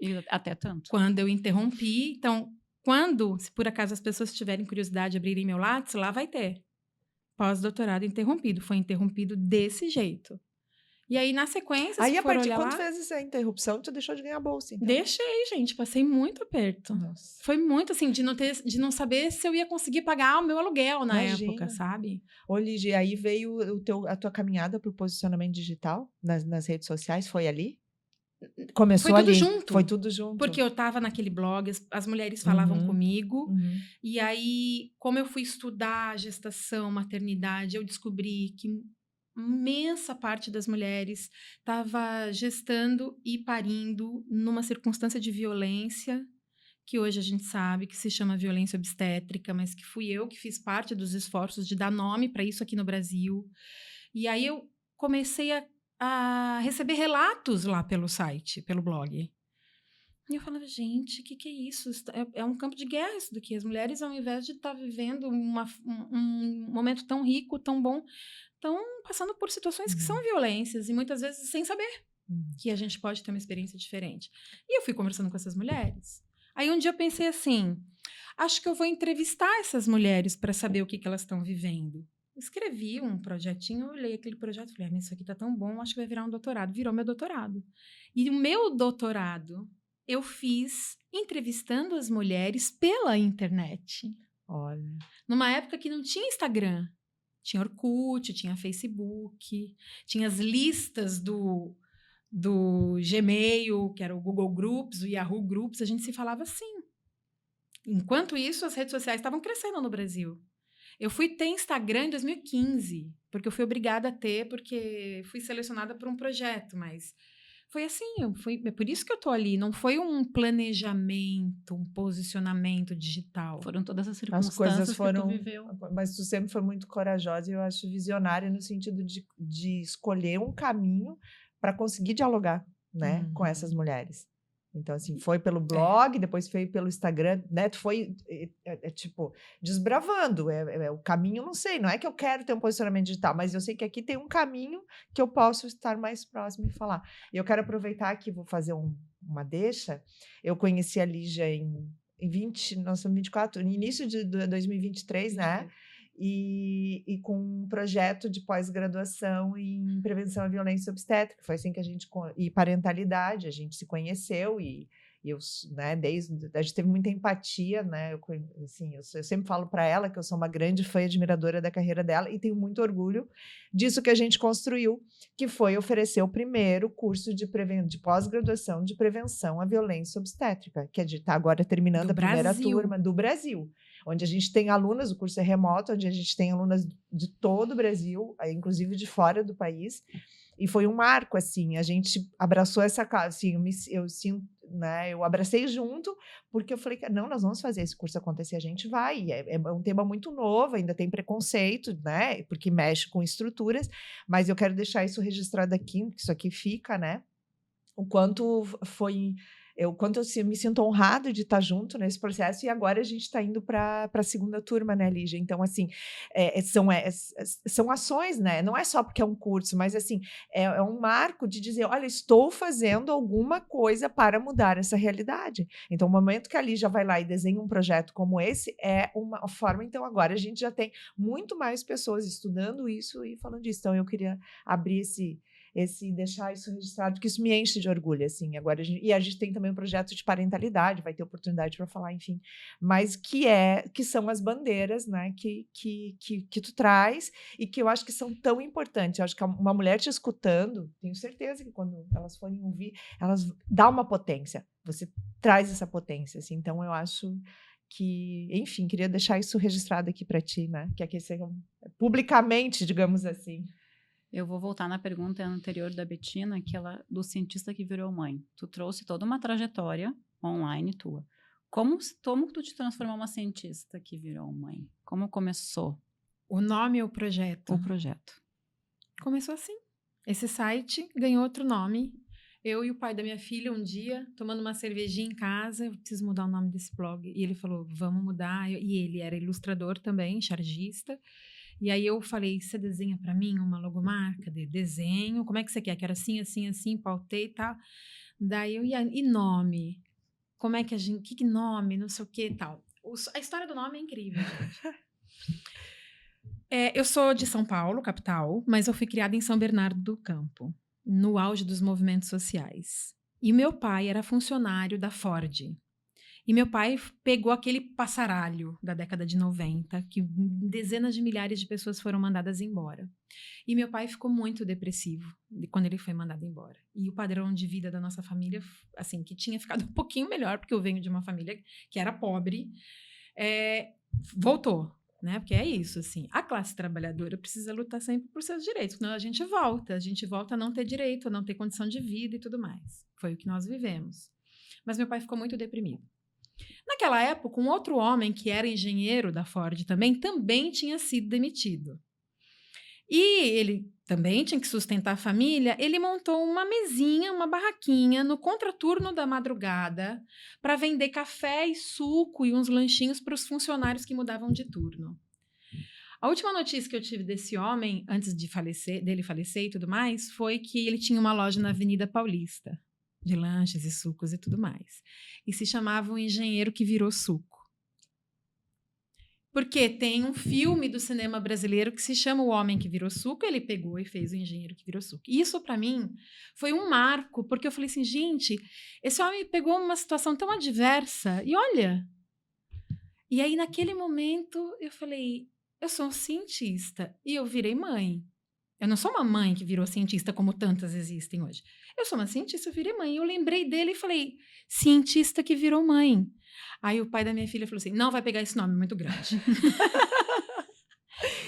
E até tanto. Quando eu interrompi, então, se por acaso as pessoas tiverem curiosidade de abrirem meu Lattes, lá vai ter. Pós-doutorado interrompido. Foi interrompido desse jeite. E aí, na sequência, aí, a partir de quando fez essa interrupção, tu deixou de ganhar a bolsa, então? Deixei, gente. Passei muito aperto. Nossa. Foi muito, assim, de não saber se eu ia conseguir pagar o meu aluguel na época, sabe? Ô, Lígia, aí veio a tua caminhada para o posicionamento digital nas redes sociais? Foi ali? Começou ali? Foi tudo junto. Porque eu tava naquele blog, as mulheres falavam comigo. E aí, como eu fui estudar gestação, maternidade, eu descobri que imensa parte das mulheres estava gestando e parindo numa circunstância de violência, que hoje a gente sabe que se chama violência obstétrica, mas que fui eu que fiz parte dos esforços de dar nome para isso aqui no Brasil. E aí eu comecei a receber relatos lá pelo site, pelo blog. E eu falava, gente, o que é isso? É um campo de guerra isso daqui. As mulheres, ao invés de estar vivendo um momento tão rico, tão bom, estão passando por situações que são violências e muitas vezes sem saber que a gente pode ter uma experiência diferente. E eu fui conversando com essas mulheres. Aí um dia eu pensei assim, acho que eu vou entrevistar essas mulheres para saber o que elas estão vivendo. Escrevi um projetinho, olhei aquele projeto e falei, mas isso aqui tá tão bom, acho que vai virar um doutorado. Virou meu doutorado. E o meu doutorado eu fiz entrevistando as mulheres pela internet. Olha. Numa época que não tinha Instagram. Tinha Orkut, tinha Facebook, tinha as listas do Gmail, que era o Google Groups, o Yahoo Groups, a gente se falava assim. Enquanto isso, as redes sociais estavam crescendo no Brasil. Eu fui ter Instagram em 2015, porque eu fui obrigada a ter, porque fui selecionada por um projeto, mas foi assim, é por isso que eu tô ali, não foi um planejamento, um posicionamento digital. Foram todas as As circunstâncias coisas foram, que tu viveu. mas tu sempre foi muito corajosa e eu acho visionária no sentido de escolher um caminho para conseguir dialogar, né, com essas mulheres. Então, assim, foi pelo blog, depois foi pelo Instagram, né? Tu foi, tipo, desbravando. O caminho, não sei, não é que eu quero ter um posicionamento digital, mas eu sei que aqui tem um caminho que eu posso estar mais próximo e falar. E eu quero aproveitar aqui, vou fazer uma deixa. Eu conheci a Lígia em 24, no início de 2023, né? E com um projeto de pós-graduação em prevenção à violência obstétrica. Foi assim que e parentalidade, a gente se conheceu e eu, né, a gente teve muita empatia, né? Eu sempre falo para ela que eu sou uma grande fã e admiradora da carreira dela e tenho muito orgulho disso que a gente construiu, que foi oferecer o primeiro curso de pós-graduação de prevenção à violência obstétrica, que está agora terminando a primeira turma do Brasil, onde a gente tem alunas, o curso é remoto, onde a gente tem alunas de todo o Brasil, inclusive de fora do país, e foi um marco, assim, a gente abraçou essa causa, assim, eu sinto, né, eu abracei junto, porque eu falei, não, nós vamos fazer esse curso acontecer, a gente vai, é um tema muito novo, ainda tem preconceito, né, porque mexe com estruturas, mas eu quero deixar isso registrado aqui, porque isso aqui fica, né, o quanto foi... quanto eu me sinto honrado de estar junto nesse processo, e agora a gente está indo para a segunda turma, né, Lígia? Então, assim, são ações, né? Não é só porque é um curso, mas, assim, é um marco de dizer, olha, estou fazendo alguma coisa para mudar essa realidade. Então, o momento que a Lígia vai lá e desenha um projeto como esse, é uma forma, então, agora a gente já tem muito mais pessoas estudando isso e falando disso. Então, eu queria abrir deixar isso registrado, porque isso me enche de orgulho, assim, agora a gente tem também um projeto de parentalidade, vai ter oportunidade para falar, enfim, mas que são as bandeiras, né, que tu traz e que eu acho que são tão importantes. Eu acho que uma mulher te escutando, tenho certeza que quando elas forem ouvir, elas dão uma potência, você traz essa potência, assim, então eu acho que, enfim, queria deixar isso registrado aqui para ti, né, que aqui seja publicamente, digamos assim. Eu vou voltar na pergunta anterior da Betina, do cientista que virou mãe. Tu trouxe toda uma trajetória online tua. Como tu te transformou uma cientista que virou mãe? Como começou? O nome ou o projeto? O projeto. Começou assim. Esse site ganhou outro nome. Eu e o pai da minha filha, um dia, tomando uma cervejinha em casa, eu preciso mudar o nome desse blog. E ele falou, vamos mudar. E ele era ilustrador também, chargista. E aí eu falei, você desenha para mim uma logomarca? Desenho, como é que você quer? Quero assim, assim, assim, pautei e tal. Daí eu ia, e nome? Como é que a gente, que nome, não sei o que e tal. A história do nome é incrível, gente. Eu sou de São Paulo, capital, mas eu fui criada em São Bernardo do Campo, no auge dos movimentos sociais. E meu pai era funcionário da Ford. E meu pai pegou aquele passaralho da década de 90, que dezenas de milhares de pessoas foram mandadas embora. E meu pai ficou muito depressivo quando ele foi mandado embora. E o padrão de vida da nossa família, assim, que tinha ficado um pouquinho melhor, porque eu venho de uma família que era pobre, voltou. né? Porque é isso, assim, a classe trabalhadora precisa lutar sempre por seus direitos, senão a gente volta a não ter direito, a não ter condição de vida e tudo mais. Foi o que nós vivemos. Mas meu pai ficou muito deprimido. Naquela época, um outro homem que era engenheiro da Ford também tinha sido demitido. E ele também tinha que sustentar a família. Ele montou uma mesinha, uma barraquinha no contraturno da madrugada para vender café e suco e uns lanchinhos para os funcionários que mudavam de turno. A última notícia que eu tive desse homem, antes dele falecer e tudo mais, foi que ele tinha uma loja na Avenida Paulista, de lanches e sucos e tudo mais. E se chamava O Engenheiro que Virou Suco. Porque tem um filme do cinema brasileiro que se chama O Homem que Virou Suco, ele pegou e fez O Engenheiro que Virou Suco. E isso, para mim, foi um marco, porque eu falei assim, gente, esse homem pegou uma situação tão adversa, e olha... E aí, naquele momento, eu falei, eu sou um cientista, e eu virei mãe. Eu não sou uma mãe que virou cientista, como tantas existem hoje. Eu sou uma cientista, eu virei mãe. E eu lembrei dele e falei, cientista que virou mãe. Aí o pai da minha filha falou assim, não vai pegar esse nome, é muito grande.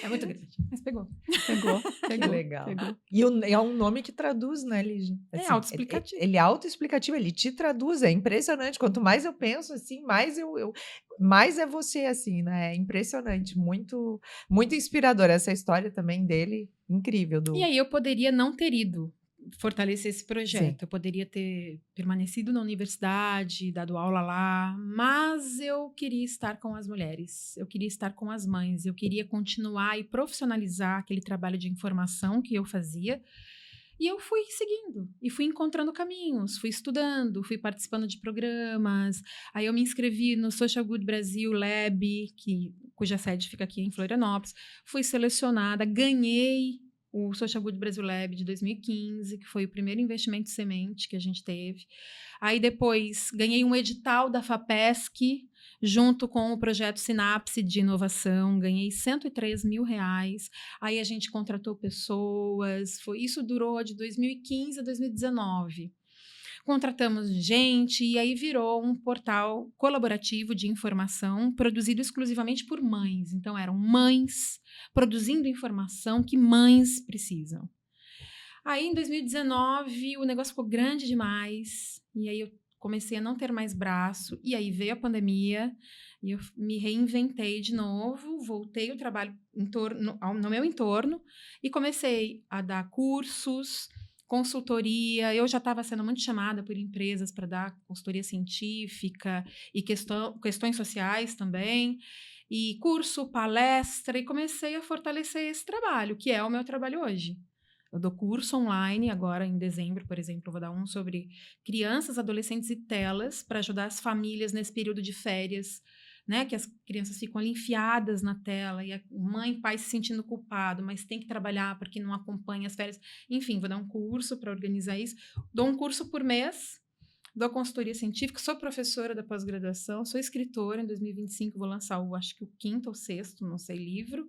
É muito grande, mas pegou. Que legal. Pegou. E é um nome que traduz, né, Lígia? É Assim, autoexplicativo. Ele é autoexplicativo, ele te traduz, é impressionante. Quanto mais eu penso, assim, mais é você, assim, né? É impressionante, muito, muito inspirador essa história também dele, incrível. E aí eu poderia não ter ido fortalecer esse projeto. Sim. Eu poderia ter permanecido na universidade, dado aula lá, mas eu queria estar com as mulheres, eu queria estar com as mães, eu queria continuar e profissionalizar aquele trabalho de informação que eu fazia. E eu fui seguindo, e fui encontrando caminhos, fui estudando, fui participando de programas. Aí eu me inscrevi no Social Good Brasil Lab, cuja sede fica aqui em Florianópolis. Fui selecionada, ganhei o Social Good Brasil Lab de 2015, que foi o primeiro investimento semente que a gente teve. Aí depois ganhei um edital da FAPESC, junto com o projeto Sinapse de inovação, ganhei R$103 mil. Aí a gente contratou pessoas, isso durou de 2015 a 2019. Contratamos gente e aí virou um portal colaborativo de informação produzido exclusivamente por mães. Então, eram mães produzindo informação que mães precisam. Aí, em 2019, o negócio ficou grande demais e aí eu comecei a não ter mais braço e aí veio a pandemia e eu me reinventei de novo, voltei o trabalho no meu entorno e comecei a dar cursos, consultoria. Eu já estava sendo muito chamada por empresas para dar consultoria científica e questões sociais também, e curso, palestra, e comecei a fortalecer esse trabalho, que é o meu trabalho hoje. Eu dou curso online, agora em dezembro, por exemplo, eu vou dar um sobre crianças, adolescentes e telas, para ajudar as famílias nesse período de férias, né, que as crianças ficam ali enfiadas na tela e a mãe e pai se sentindo culpado, mas tem que trabalhar porque não acompanha as férias. Enfim, vou dar um curso para organizar isso. Dou um curso por mês, dou consultoria científica, sou professora da pós-graduação, sou escritora. Em 2025 vou lançar, acho que o 5º ou 6º, não sei, livro.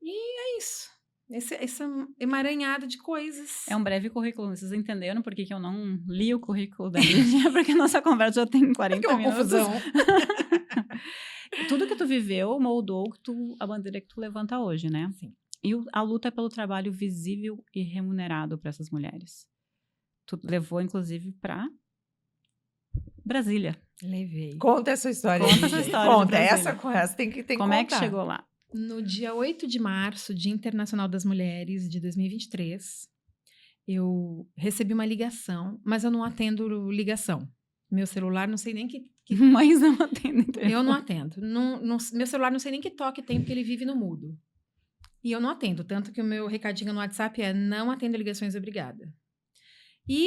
E é isso. Essa emaranhada de coisas. É um breve currículo. Vocês entenderam por que eu não li o currículo da Lígia? Porque a nossa conversa já tem 40 uma minutos. Confusão. Tudo que tu viveu moldou a bandeira que tu levanta hoje, né? Sim. E a luta é pelo trabalho visível e remunerado para essas mulheres. Tu levou, inclusive, para Brasília. Levei. Conta essa história. Conta essa história. Conta, essa tem que Como contar. é que chegou lá? No dia 8 de março, Dia Internacional das Mulheres, de 2023, eu recebi uma ligação, mas eu não atendo ligação. Meu celular, não sei nem que... Mães não atendem. Eu não atendo. Meu celular, não sei nem que toque tem, porque ele vive no mudo. E eu não atendo, tanto que o meu recadinho no WhatsApp é não atendo ligações, obrigada.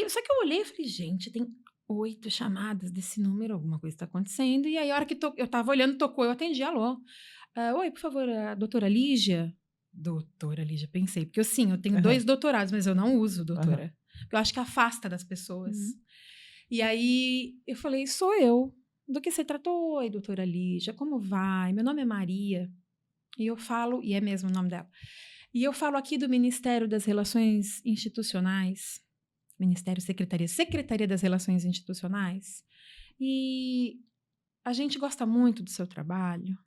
Só que eu olhei e falei, gente, tem 8 chamadas desse número, alguma coisa está acontecendo. E aí, a hora que eu estava olhando, tocou, eu atendi, alô. Oi, por favor, a doutora Lígia? Doutora Lígia, pensei. Porque eu tenho 2 doutorados, mas eu não uso doutora. Porque eu acho que afasta das pessoas. E aí, eu falei, sou eu. Do que você tratou? Oi, doutora Lígia, como vai? Meu nome é Maria. E eu falo, e é mesmo o nome dela. E eu falo aqui do Ministério das Relações Institucionais. Secretaria das Relações Institucionais. E a gente gosta muito do seu trabalho.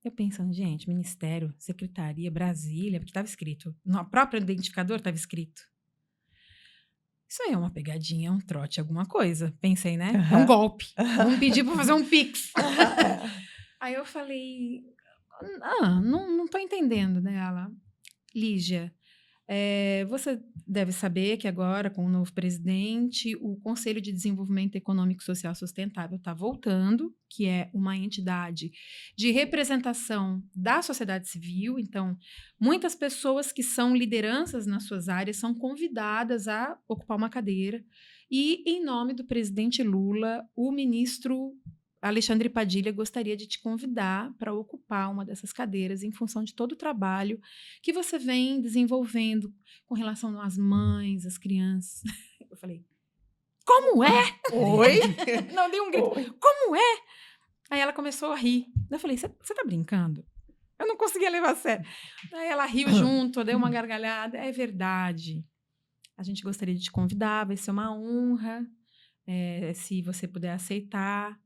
Eu pensando, gente, Ministério, Secretaria, Brasília, porque estava escrito, no próprio identificador estava escrito. Isso aí é uma pegadinha, é um trote, alguma coisa. Pensei, né? É um golpe. Vamos pedir para fazer um Pix. Aí eu falei, não tô entendendo, né? Ela, Lígia, você deve saber que agora, com o novo presidente, o Conselho de Desenvolvimento Econômico e Social Sustentável está voltando, que é uma entidade de representação da sociedade civil. Então, muitas pessoas que são lideranças nas suas áreas são convidadas a ocupar uma cadeira. E, em nome do presidente Lula, o ministro Alexandre Padilha gostaria de te convidar para ocupar uma dessas cadeiras em função de todo o trabalho que você vem desenvolvendo com relação às mães, às crianças. Eu falei, como é? Oi? Não, dei um grito. Oi. Como é? Aí ela começou a rir. Eu falei, você tá brincando? Eu não conseguia levar a sério. Aí ela riu junto, deu uma gargalhada. É verdade. A gente gostaria de te convidar, vai ser uma honra, se você puder aceitar.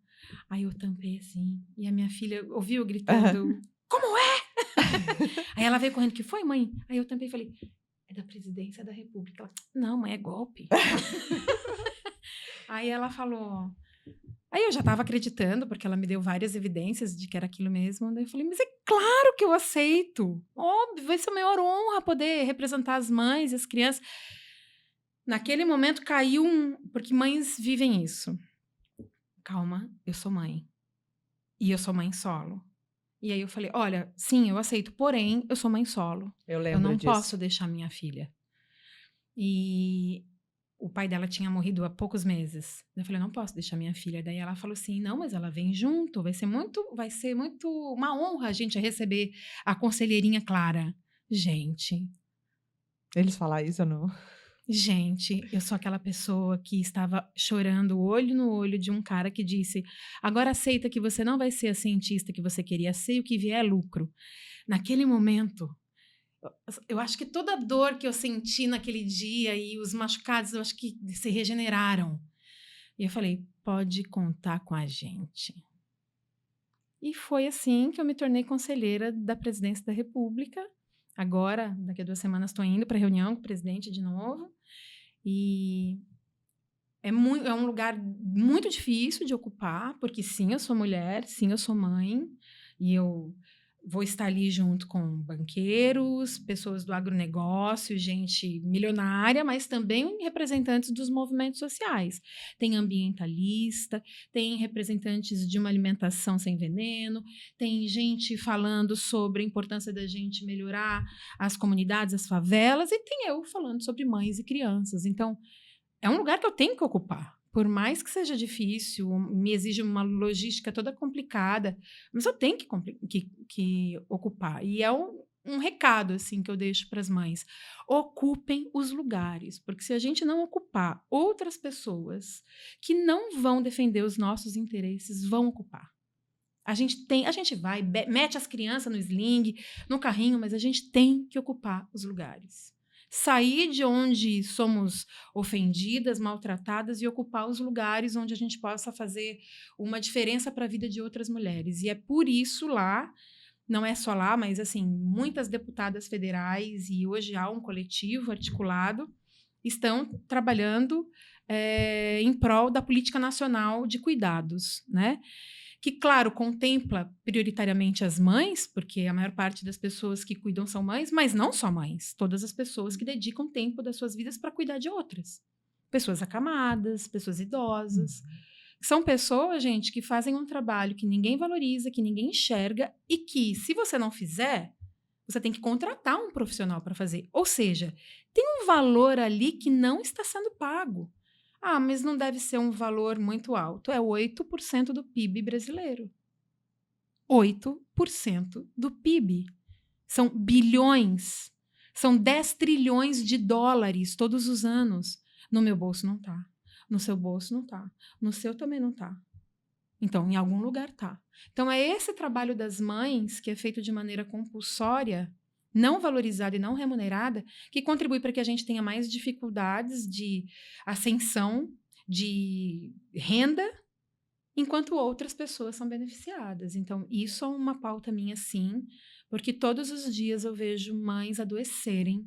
Aí eu tampei assim, e a minha filha ouviu eu gritando, como é? Aí ela veio correndo, que foi, mãe? Aí eu tampei e falei, é da presidência da República. Ela, não, mãe, é golpe. Aí ela falou, aí eu já estava acreditando, porque ela me deu várias evidências de que era aquilo mesmo. Daí eu falei, mas é claro que eu aceito. Óbvio, vai ser a maior honra poder representar as mães e as crianças. Naquele momento caiu porque mães vivem isso. Calma, eu sou mãe. E eu sou mãe solo. E aí eu falei, olha, sim, eu aceito, porém, eu sou mãe solo. Eu lembro Eu não disso. posso deixar minha filha. E o pai dela tinha morrido há poucos meses. Eu falei, não posso deixar minha filha. Daí ela falou assim, não, mas ela vem junto, vai ser muito uma honra a gente receber a conselheirinha Clara. Gente, Eles falaram isso ou não? Gente, eu sou aquela pessoa que estava chorando olho no olho de um cara que disse, agora aceita que você não vai ser a cientista que você queria ser e o que vier é lucro. Naquele momento, eu acho que toda a dor que eu senti naquele dia e os machucados, eu acho que se regeneraram. E eu falei, pode contar com a gente. E foi assim que eu me tornei conselheira da presidência da República. Agora, daqui a 2 semanas, estou indo para a reunião com o presidente de novo. E é um lugar muito difícil de ocupar, porque sim, eu sou mulher, sim, eu sou mãe, e eu vou estar ali junto com banqueiros, pessoas do agronegócio, gente milionária, mas também representantes dos movimentos sociais. Tem ambientalista, tem representantes de uma alimentação sem veneno, tem gente falando sobre a importância da gente melhorar as comunidades, as favelas, e tem eu falando sobre mães e crianças. Então, é um lugar que eu tenho que ocupar. Por mais que seja difícil, me exige uma logística toda complicada, mas eu tenho que ocupar. E é um recado assim que eu deixo para as mães. Ocupem os lugares, porque se a gente não ocupar, outras pessoas que não vão defender os nossos interesses vão ocupar. A gente vai, mete as crianças no sling, no carrinho, mas a gente tem que ocupar os lugares. Sair de onde somos ofendidas, maltratadas e ocupar os lugares onde a gente possa fazer uma diferença para a vida de outras mulheres. E é por isso lá, não é só lá, mas assim, muitas deputadas federais e hoje há um coletivo articulado, estão trabalhando em prol da política nacional de cuidados, né? Que, claro, contempla prioritariamente as mães, porque a maior parte das pessoas que cuidam são mães, mas não só mães, todas as pessoas que dedicam tempo das suas vidas para cuidar de outras. Pessoas acamadas, pessoas idosas. São pessoas, gente, que fazem um trabalho que ninguém valoriza, que ninguém enxerga e que, se você não fizer, você tem que contratar um profissional para fazer. Ou seja, tem um valor ali que não está sendo pago. Ah, mas não deve ser um valor muito alto. É 8% do PIB brasileiro. 8% do PIB. São bilhões. São 10 trilhões de dólares todos os anos. No meu bolso não tá. No seu bolso não tá. No seu também não tá. Então, em algum lugar tá. Então, é esse trabalho das mães, que é feito de maneira compulsória, não valorizada e não remunerada, que contribui para que a gente tenha mais dificuldades de ascensão, de renda enquanto outras pessoas são beneficiadas. Então, isso é uma pauta minha, sim, porque todos os dias eu vejo mães adoecerem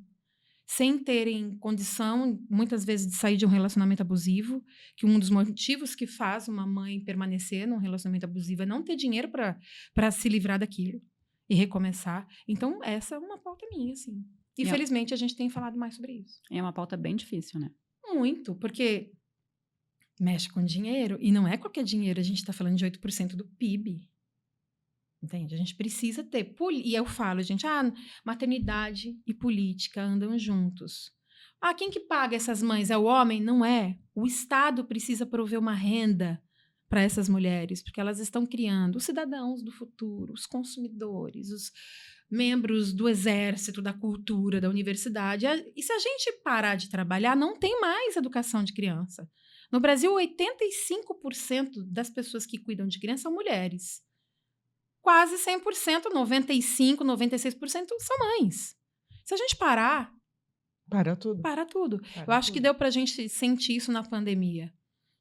sem terem condição, muitas vezes, de sair de um relacionamento abusivo, que um dos motivos que faz uma mãe permanecer num relacionamento abusivo é não ter dinheiro para se livrar daquilo e recomeçar. Então, essa é uma pauta minha, assim. E, felizmente, a gente tem falado mais sobre isso. É uma pauta bem difícil, né? Muito, porque mexe com dinheiro, e não é qualquer dinheiro, a gente está falando de 8% do PIB. Entende? A gente precisa ter. E eu falo, gente, maternidade e política andam juntos. Quem que paga essas mães? É o homem? Não é. O Estado precisa prover uma renda para essas mulheres, porque elas estão criando os cidadãos do futuro, os consumidores, os membros do exército, da cultura, da universidade. E se a gente parar de trabalhar, não tem mais educação de criança. No Brasil, 85% das pessoas que cuidam de criança são mulheres. Quase 100%, 95%, 96% são mães. Se a gente parar... Para tudo. Para tudo. Eu acho que deu para a gente sentir isso na pandemia.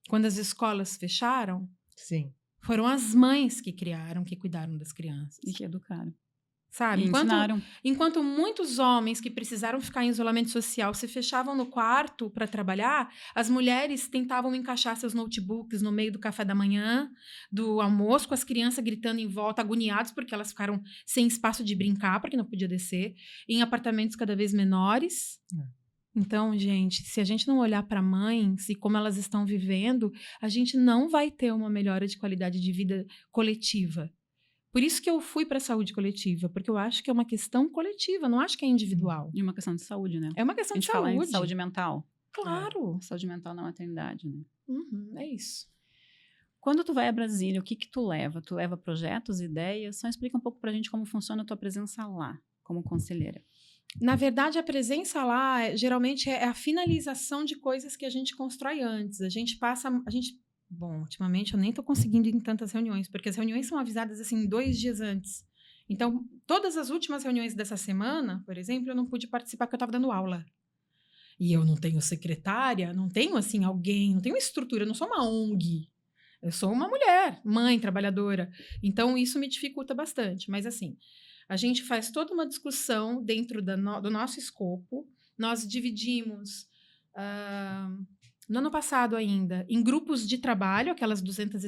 Quando as escolas fecharam, sim, foram as mães que criaram, que cuidaram das crianças. E que educaram. Sabe? E ensinaram. Enquanto muitos homens que precisaram ficar em isolamento social se fechavam no quarto para trabalhar, as mulheres tentavam encaixar seus notebooks no meio do café da manhã, do almoço, com as crianças gritando em volta, agoniadas, porque elas ficaram sem espaço de brincar, porque não podia descer, em apartamentos cada vez menores. Então, gente, se a gente não olhar para mães e como elas estão vivendo, a gente não vai ter uma melhora de qualidade de vida coletiva. Por isso que eu fui para a saúde coletiva, porque eu acho que é uma questão coletiva, não acho que é individual. E uma questão de saúde, né? É uma questão de saúde. A gente fala em saúde mental. Claro. Saúde mental na maternidade, né? É isso. Quando tu vai a Brasília, o que tu leva? Tu leva projetos, ideias? Só explica um pouco pra gente como funciona a tua presença lá, como conselheira. Na verdade, a presença lá, geralmente, é a finalização de coisas que a gente constrói antes. Bom, ultimamente eu nem estou conseguindo ir em tantas reuniões, porque as reuniões são avisadas, assim, 2 dias antes. Então, todas as últimas reuniões dessa semana, por exemplo, eu não pude participar porque eu estava dando aula. E eu não tenho secretária, não tenho, assim, alguém, não tenho estrutura, eu não sou uma ONG. Eu sou uma mulher, mãe, trabalhadora. Então, isso me dificulta bastante. Mas, assim, a gente faz toda uma discussão dentro do nosso escopo. Nós dividimos... no ano passado ainda, em grupos de trabalho, aquelas 200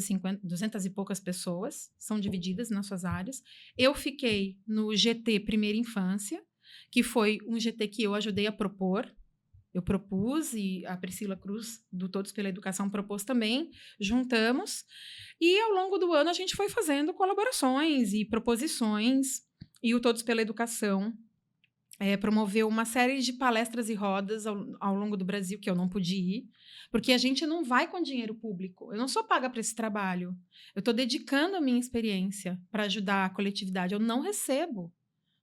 e poucas pessoas, são divididas nas suas áreas. Eu fiquei no GT Primeira Infância, que foi um GT que eu ajudei a propor. Eu propus e a Priscila Cruz, do Todos pela Educação, propôs também. Juntamos. E ao longo do ano a gente foi fazendo colaborações e proposições. E o Todos pela Educação promoveu uma série de palestras e rodas ao longo do Brasil, que eu não pude ir, porque a gente não vai com dinheiro público. Eu não sou paga para esse trabalho. Eu estou dedicando a minha experiência para ajudar a coletividade. Eu não recebo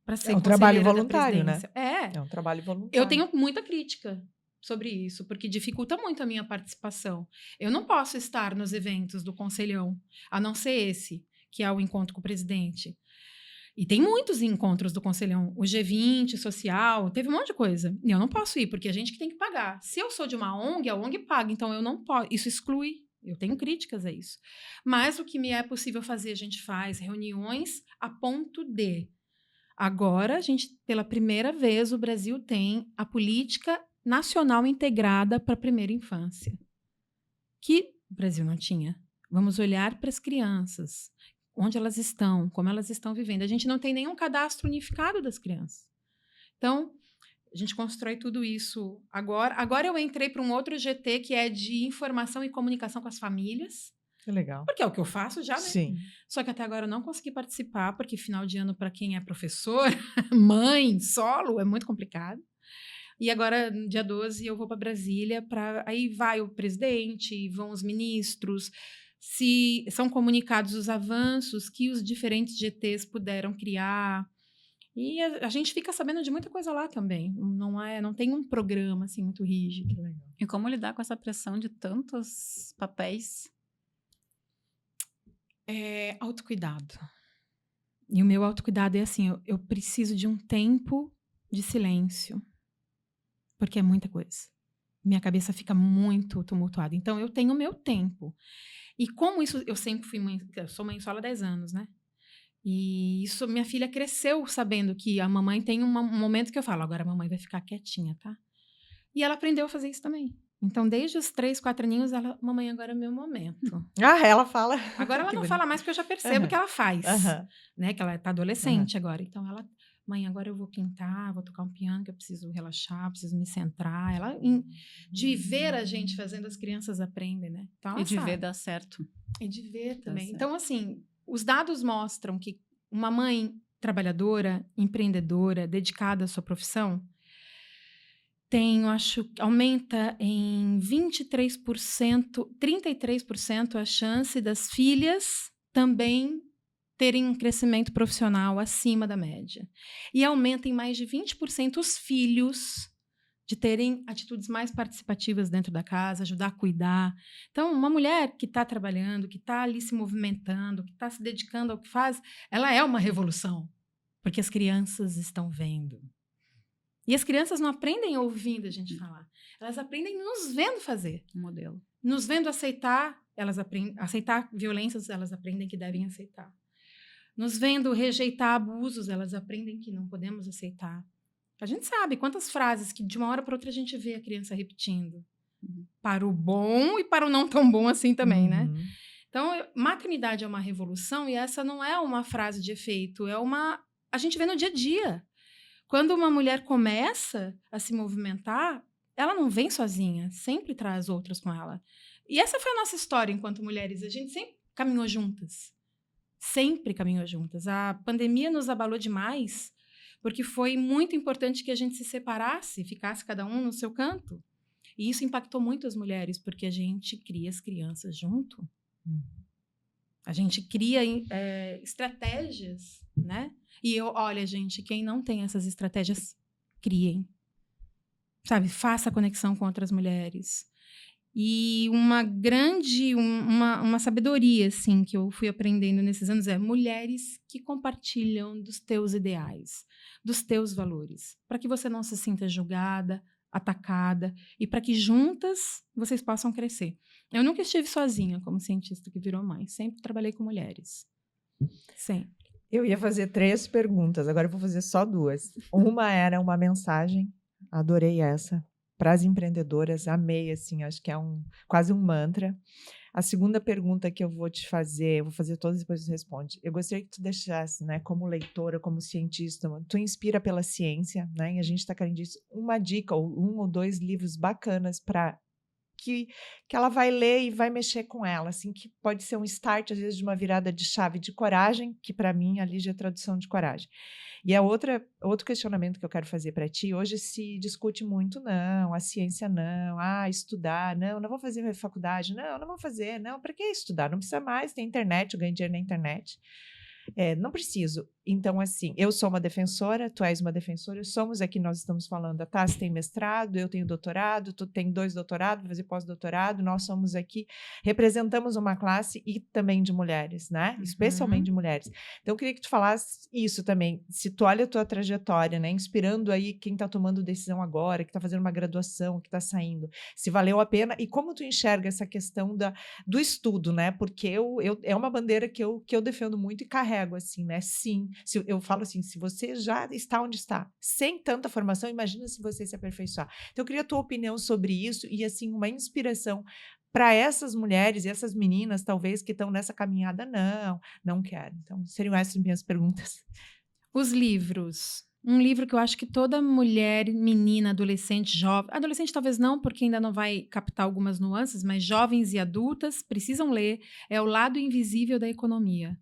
para ser um trabalho voluntário, né? É um trabalho voluntário. Eu tenho muita crítica sobre isso, porque dificulta muito a minha participação. Eu não posso estar nos eventos do Conselhão, a não ser esse, que é o encontro com o presidente. E tem muitos encontros do Conselhão. O G20, social, teve um monte de coisa. E eu não posso ir, porque a gente que tem que pagar. Se eu sou de uma ONG, a ONG paga. Então, eu não posso. Isso exclui. Eu tenho críticas a isso. Mas o que me é possível fazer, a gente faz reuniões a ponto de... Agora, pela primeira vez, o Brasil tem a política nacional integrada para a primeira infância. Que o Brasil não tinha. Vamos olhar para as crianças, onde elas estão, como elas estão vivendo. A gente não tem nenhum cadastro unificado das crianças. Então, a gente constrói tudo isso agora. Agora eu entrei para um outro GT que é de informação e comunicação com as famílias. Que legal. Porque é o que eu faço já, né? Sim. Só que até agora eu não consegui participar, porque final de ano, para quem é professor, mãe, solo, é muito complicado. E agora, no dia 12, eu vou para Brasília, aí vai o presidente, vão os ministros, se são comunicados os avanços que os diferentes GTs puderam criar. E a gente fica sabendo de muita coisa lá também. Não tem um programa assim muito rígido. E como lidar com essa pressão de tantos papéis? Autocuidado. E o meu autocuidado é assim, eu preciso de um tempo de silêncio. Porque é muita coisa. Minha cabeça fica muito tumultuada. Então, eu tenho o meu tempo. E como isso, eu sempre fui mãe, eu sou mãe solo há 10 anos, né? E isso, minha filha cresceu sabendo que a mamãe tem um momento que eu falo, agora a mamãe vai ficar quietinha, tá? E ela aprendeu a fazer isso também. Então, desde os 3, 4 aninhos, mamãe, agora é meu momento. Ela fala. Agora ela Que não bonito. fala mais porque eu já percebo que ela faz, né? Que ela tá adolescente agora. Então, mãe, agora eu vou pintar, vou tocar um piano, que eu preciso relaxar, preciso me centrar. De ver a gente fazendo, as crianças aprendem, né? Então, E de ver dar certo. E de ver também. certo. Então, assim, os dados mostram que uma mãe trabalhadora, empreendedora, dedicada à sua profissão, aumenta em 23%, 33% a chance das filhas também terem um crescimento profissional acima da média. E aumenta em mais de 20% os filhos de terem atitudes mais participativas dentro da casa, ajudar a cuidar. Então, uma mulher que está trabalhando, que está ali se movimentando, que está se dedicando ao que faz, ela é uma revolução, porque as crianças estão vendo. E as crianças não aprendem ouvindo a gente falar, elas aprendem nos vendo fazer. Um modelo. Nos vendo aceitar, elas aprendem aceitar violências, elas aprendem que devem aceitar. Nos vendo rejeitar abusos, elas aprendem que não podemos aceitar. A gente sabe quantas frases que de uma hora para outra a gente vê a criança repetindo. Para o bom e para o não tão bom assim também, né? Então, maternidade é uma revolução e essa não é uma frase de efeito, a gente vê no dia a dia. Quando uma mulher começa a se movimentar, ela não vem sozinha, sempre traz outras com ela. E essa foi a nossa história enquanto mulheres, a gente sempre caminhou juntas. Sempre caminhou juntas. A pandemia nos abalou demais, porque foi muito importante que a gente se separasse, ficasse cada um no seu canto. E isso impactou muito as mulheres, porque a gente cria as crianças junto. A gente cria estratégias, né? E olha, gente, quem não tem essas estratégias, criem. Sabe, faça conexão com outras mulheres. E uma sabedoria, assim, que eu fui aprendendo nesses anos é mulheres que compartilham dos teus ideais, dos teus valores, para que você não se sinta julgada, atacada, e para que juntas vocês possam crescer. Eu nunca estive sozinha como cientista que virou mãe, sempre trabalhei com mulheres. Sempre. Eu ia fazer 3 perguntas, agora eu vou fazer só 2. Uma era uma mensagem, adorei essa, para as empreendedoras, amei, assim, acho que é quase um mantra. A segunda pergunta que eu vou te fazer, eu vou fazer todas e depois você responde. Eu gostaria que tu deixasse, né, como leitora, como cientista, tu inspira pela ciência, né, e a gente está querendo disso, uma dica, ou 1 ou 2 livros bacanas para que ela vai ler e vai mexer com ela, assim, que pode ser um start, às vezes, de uma virada de chave de coragem, que para mim, a Lígia é a tradução de coragem. E outro questionamento que eu quero fazer para ti, hoje se discute muito, não, a ciência não, estudar, não vou fazer faculdade, não vou fazer, não, para que estudar? Não precisa mais, tem internet, eu ganho dinheiro na internet. Não preciso. Então, assim, eu sou uma defensora, tu és uma defensora, somos aqui, nós estamos falando, a Tassi tem mestrado, eu tenho doutorado, tu tem 2 doutorados, vai fazer pós-doutorado, nós somos aqui, representamos uma classe e também de mulheres, né? Especialmente de mulheres. Então, eu queria que tu falasse isso também, se tu olha a tua trajetória, né, inspirando aí quem está tomando decisão agora, que está fazendo uma graduação, que está saindo, se valeu a pena, e como tu enxerga essa questão do estudo, né? Porque é uma bandeira que eu defendo muito e carrego, assim, né? Sim, eu falo assim, se você já está onde está, sem tanta formação, imagina se você se aperfeiçoar. Então, eu queria a tua opinião sobre isso e, assim, uma inspiração para essas mulheres e essas meninas, talvez, que estão nessa caminhada, não quero. Então, seriam essas minhas perguntas. Os livros. Um livro que eu acho que toda mulher, menina, adolescente, jovem... Adolescente talvez não, porque ainda não vai captar algumas nuances, mas jovens e adultas precisam ler. É O Lado Invisível da Economia.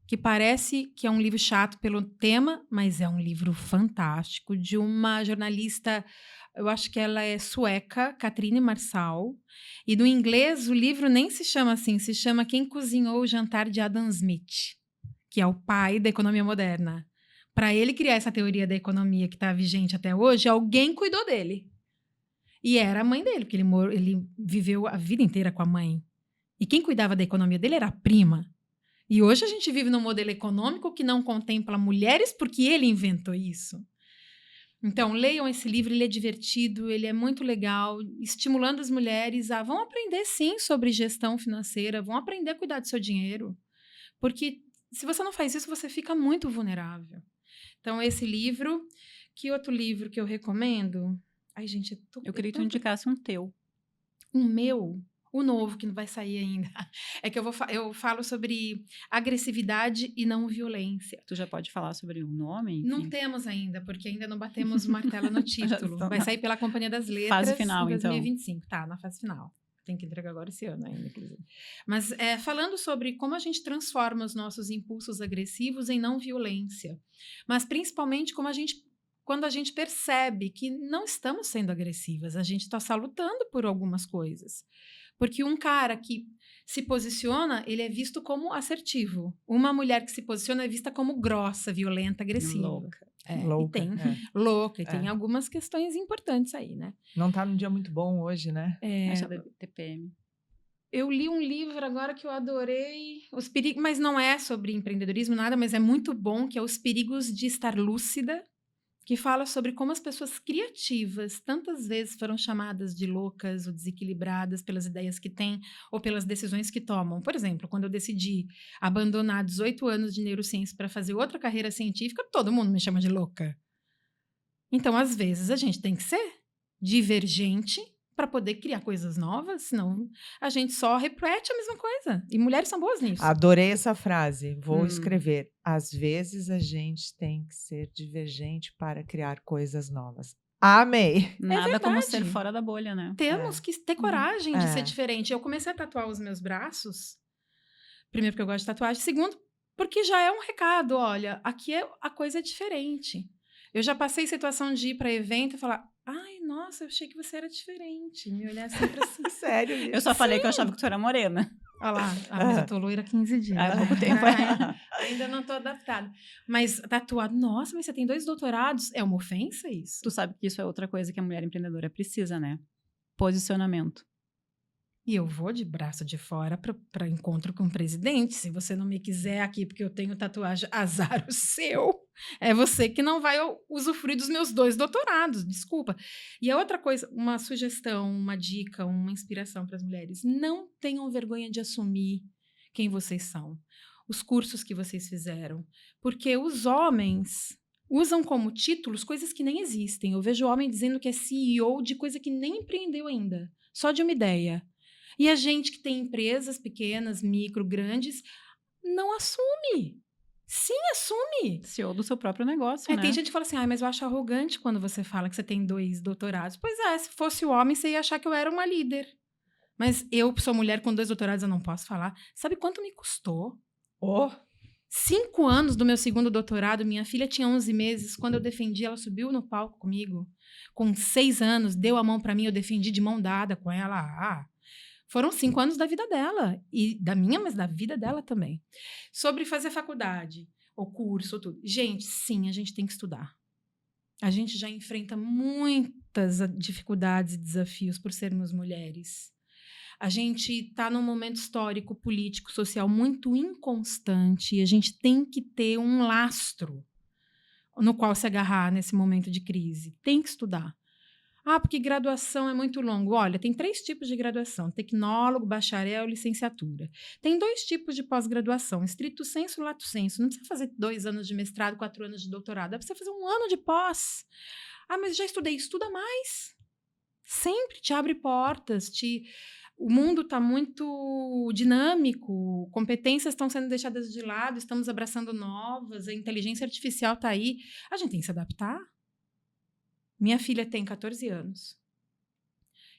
Que parece que é um livro chato pelo tema, mas é um livro fantástico, de uma jornalista, eu acho que ela é sueca, Katrine Marsal, e no inglês o livro nem se chama assim, se chama Quem Cozinhou o Jantar de Adam Smith, que é o pai da economia moderna. Para ele criar essa teoria da economia que está vigente até hoje, alguém cuidou dele. E era a mãe dele, porque ele viveu a vida inteira com a mãe. E quem cuidava da economia dele era a prima. E hoje a gente vive num modelo econômico que não contempla mulheres porque ele inventou isso. Então, leiam esse livro, ele é divertido, ele é muito legal, estimulando as mulheres a vão aprender sim sobre gestão financeira, vão aprender a cuidar do seu dinheiro, porque se você não faz isso, você fica muito vulnerável. Então, esse livro, que outro livro que eu recomendo? Ai, gente, Eu queria que tu indicasse um teu. Um meu, o novo, que não vai sair ainda. É que eu falo sobre agressividade e não violência. Tu já pode falar sobre o nome? Enfim. Não temos ainda, porque ainda não batemos o martelo no título. Vai sair pela Companhia das Letras Fase final, em então. 2025. Tá, na fase final. Tem que entregar agora esse ano ainda, inclusive. Mas falando sobre como a gente transforma os nossos impulsos agressivos em não violência. Mas principalmente quando a gente percebe que não estamos sendo agressivas, a gente está só lutando por algumas coisas. Porque um cara que se posiciona, ele é visto como assertivo. Uma mulher que se posiciona é vista como grossa, violenta, agressiva. Louca. Louca, e tem, é. louca, e tem algumas questões importantes aí, né? Não tá num dia muito bom hoje, né? Essa da TPM. Eu li um livro agora que eu adorei, Os Perigos, mas não é sobre empreendedorismo, nada, mas é muito bom, que é Os Perigos de Estar Lúcida, que fala sobre como as pessoas criativas tantas vezes foram chamadas de loucas ou desequilibradas pelas ideias que têm ou pelas decisões que tomam. Por exemplo, quando eu decidi abandonar 18 anos de neurociência para fazer outra carreira científica, todo mundo me chama de louca. Então, às vezes, a gente tem que ser divergente para poder criar coisas novas, senão a gente só repete a mesma coisa. E mulheres são boas nisso. Adorei essa frase. Vou escrever. Às vezes a gente tem que ser divergente para criar coisas novas. Amei! Nada como verdade. ser fora da bolha, né? Temos que ter coragem de É. ser diferente. Eu comecei a tatuar os meus braços, primeiro porque eu gosto de tatuagem, segundo porque já é um recado, olha, aqui a coisa é diferente. Eu já passei situação de ir para evento e falar, ai, nossa, eu achei que você era diferente. Me olhar sempre assim. Sério isso? Eu só falei que eu achava que tu era morena. Olha lá, mas eu tô loira há 15 dias. Há pouco tempo. Ainda não tô adaptada. Mas tatuado, nossa, mas você tem 2 doutorados? É uma ofensa isso? Tu sabe que isso é outra coisa que a mulher empreendedora precisa, né? Posicionamento. E eu vou de braço de fora para encontro com o presidente. Se você não me quiser aqui porque eu tenho tatuagem, azar o seu. É você que não vai usufruir dos meus 2 doutorados, desculpa. E a outra coisa, uma sugestão, uma dica, uma inspiração para as mulheres. Não tenham vergonha de assumir quem vocês são. Os cursos que vocês fizeram. Porque os homens usam como títulos coisas que nem existem. Eu vejo homem dizendo que é CEO de coisa que nem empreendeu ainda. Só de uma ideia. E a gente que tem empresas pequenas, micro, grandes, não assume. Sim, assume. CEO do seu próprio negócio, né? Tem gente que fala assim, mas eu acho arrogante quando você fala que você tem 2 doutorados. Pois é, se fosse o homem, você ia achar que eu era uma líder. Mas eu sou mulher com 2 doutorados, eu não posso falar. Sabe quanto me custou? 5 anos do meu 2º doutorado, minha filha tinha 11 meses. Quando eu defendi, ela subiu no palco comigo. Com 6 anos, deu a mão para mim, eu defendi de mão dada com ela. Foram 5 anos da vida dela. E da minha, mas da vida dela também. Sobre fazer faculdade, ou curso, ou tudo. Gente, sim, a gente tem que estudar. A gente já enfrenta muitas dificuldades e desafios por sermos mulheres. A gente está num momento histórico, político, social muito inconstante. E a gente tem que ter um lastro no qual se agarrar nesse momento de crise. Tem que estudar. Porque graduação é muito longo. Olha, tem 3 tipos de graduação: tecnólogo, bacharel, licenciatura. Tem 2 tipos de pós-graduação: estricto sensu e lato sensu. Não precisa fazer 2 anos de mestrado, 4 anos de doutorado. Dá para você fazer 1 ano de pós. Mas já estudei. Estuda mais. Sempre te abre portas. O mundo está muito dinâmico. Competências estão sendo deixadas de lado. Estamos abraçando novas. A inteligência artificial está aí. A gente tem que se adaptar. Minha filha tem 14 anos.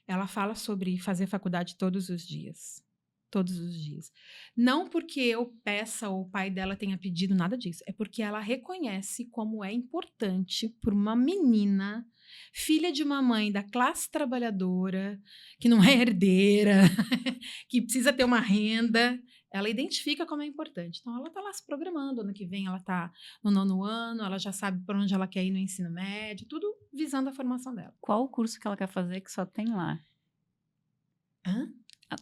Ela fala sobre fazer faculdade todos os dias. Todos os dias. Não porque eu peça ou o pai dela tenha pedido nada disso. É porque ela reconhece como é importante para uma menina, filha de uma mãe da classe trabalhadora, que não é herdeira, que precisa ter uma renda. Ela identifica como é importante. Então, ela está lá se programando. Ano que vem, ela está no 9º ano, ela já sabe para onde ela quer ir no ensino médio, tudo visando a formação dela. Qual o curso que ela quer fazer que só tem lá?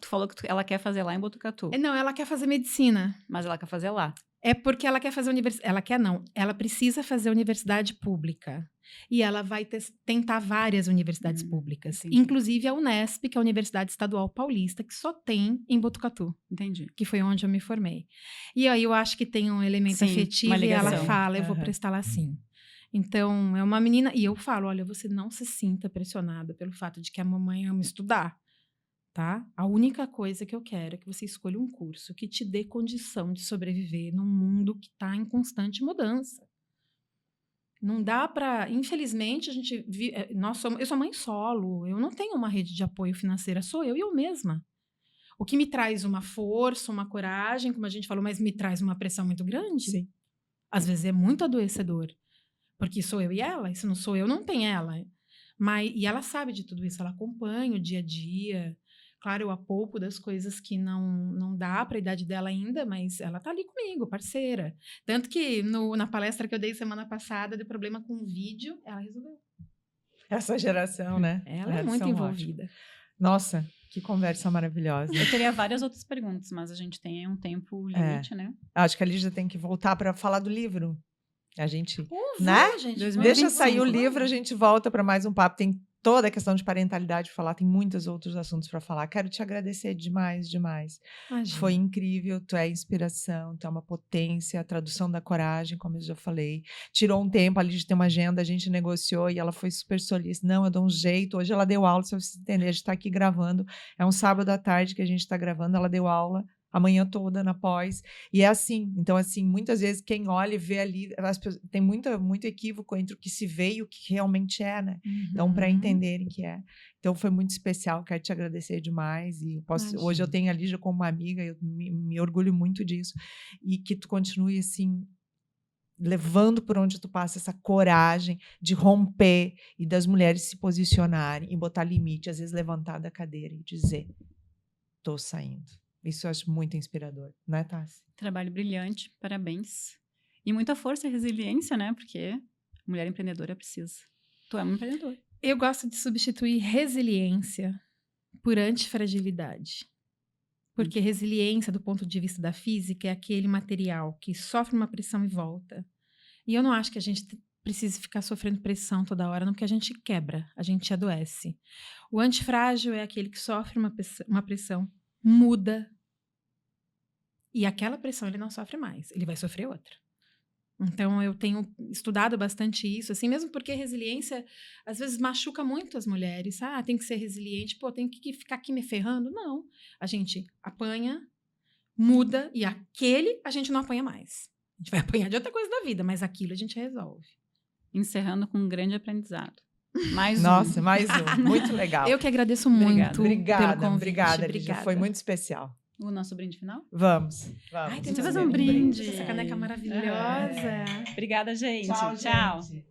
Tu falou que ela quer fazer lá em Botucatu, Não, ela quer fazer medicina. mas ela quer fazer lá. É porque ela quer fazer universidade. Ela quer não. Ela precisa fazer universidade pública. E ela vai tentar várias universidades públicas. Entendi. Inclusive a Unesp, que é a Universidade Estadual Paulista, que só tem em Botucatu, Entendi. que foi onde eu me formei. E aí eu acho que tem um elemento Sim, afetivo uma e ela ligação. fala, eu vou Aham. prestar lá sim. Então, é uma menina... E eu falo, olha, você não se sinta pressionada pelo fato de que a mamãe ama estudar. Tá? A única coisa que eu quero é que você escolha um curso que te dê condição de sobreviver num mundo que está em constante mudança. Não dá para, infelizmente, a gente eu sou mãe solo, eu não tenho uma rede de apoio financeira, sou eu mesma. O que me traz uma força, uma coragem, como a gente falou, mas me traz uma pressão muito grande. Sim. Às vezes é muito adoecedor, porque sou eu e ela, e se não sou eu, não tem ela. E ela sabe de tudo isso, ela acompanha o dia a dia. Claro, eu a pouco das coisas que não dá para a idade dela ainda, mas ela tá ali comigo, parceira. Tanto que na palestra que eu dei semana passada, de problema com o vídeo, ela resolveu. Essa geração, né? Ela é muito São envolvida. ótimos. Nossa, que conversa maravilhosa. Eu teria várias outras perguntas, mas a gente tem um tempo limite, né? Acho que a Lígia tem que voltar para falar do livro. A gente, né? Vamos, gente, vamos. Deixa sair o 2025, livro, a gente volta para mais um papo. Tem toda a questão de parentalidade para falar, tem muitos outros assuntos para falar. Quero te agradecer demais, demais. Imagina. Foi incrível, tu é inspiração, tu é uma potência, a tradução da coragem, como eu já falei. Tirou um tempo, a Lígia tem uma agenda, a gente negociou e ela foi super solícita. Não, eu dou um jeito. Hoje ela deu aula, se você entender, a gente está aqui gravando. É um sábado à tarde que a gente está gravando, ela deu aula a manhã toda na pós, e é assim, então assim, muitas vezes quem olha e vê ali, tem muito equívoco entre o que se vê e o que realmente é, né? Então, para entenderem que é. Então, foi muito especial, quero te agradecer demais, e hoje eu tenho a Lígia como uma amiga, eu me orgulho muito disso, e que tu continue assim, levando por onde tu passa essa coragem de romper e das mulheres se posicionarem e botar limite, às vezes levantar da cadeira e dizer, tô saindo. Isso eu acho muito inspirador, né, Tassi? Trabalho brilhante, parabéns. E muita força e resiliência, né? Porque mulher empreendedora precisa. Tu é uma empreendedora. Eu gosto de substituir resiliência por antifragilidade. Porque resiliência, do ponto de vista da física, é aquele material que sofre uma pressão e volta. E eu não acho que a gente precise ficar sofrendo pressão toda hora, não, porque a gente quebra, a gente adoece. O antifrágil é aquele que sofre uma pressão, muda, e aquela pressão ele não sofre mais, ele vai sofrer outra. Então eu tenho estudado bastante isso, assim, mesmo porque resiliência às vezes machuca muito as mulheres. Tem que ser resiliente, tem que ficar aqui me ferrando. Não, a gente apanha, muda, e aquele a gente não apanha mais. A gente vai apanhar de outra coisa da vida, mas aquilo a gente resolve. Encerrando com um grande aprendizado. Mais Nossa, mais um. Muito legal. Eu que agradeço muito Obrigada, pelo convite. obrigada, Lígia. Foi muito especial. O nosso brinde final? Vamos. Ai, Deixa eu fazer um brinde. Essa caneca maravilhosa. Obrigada, gente. Tchau, Tchau. gente.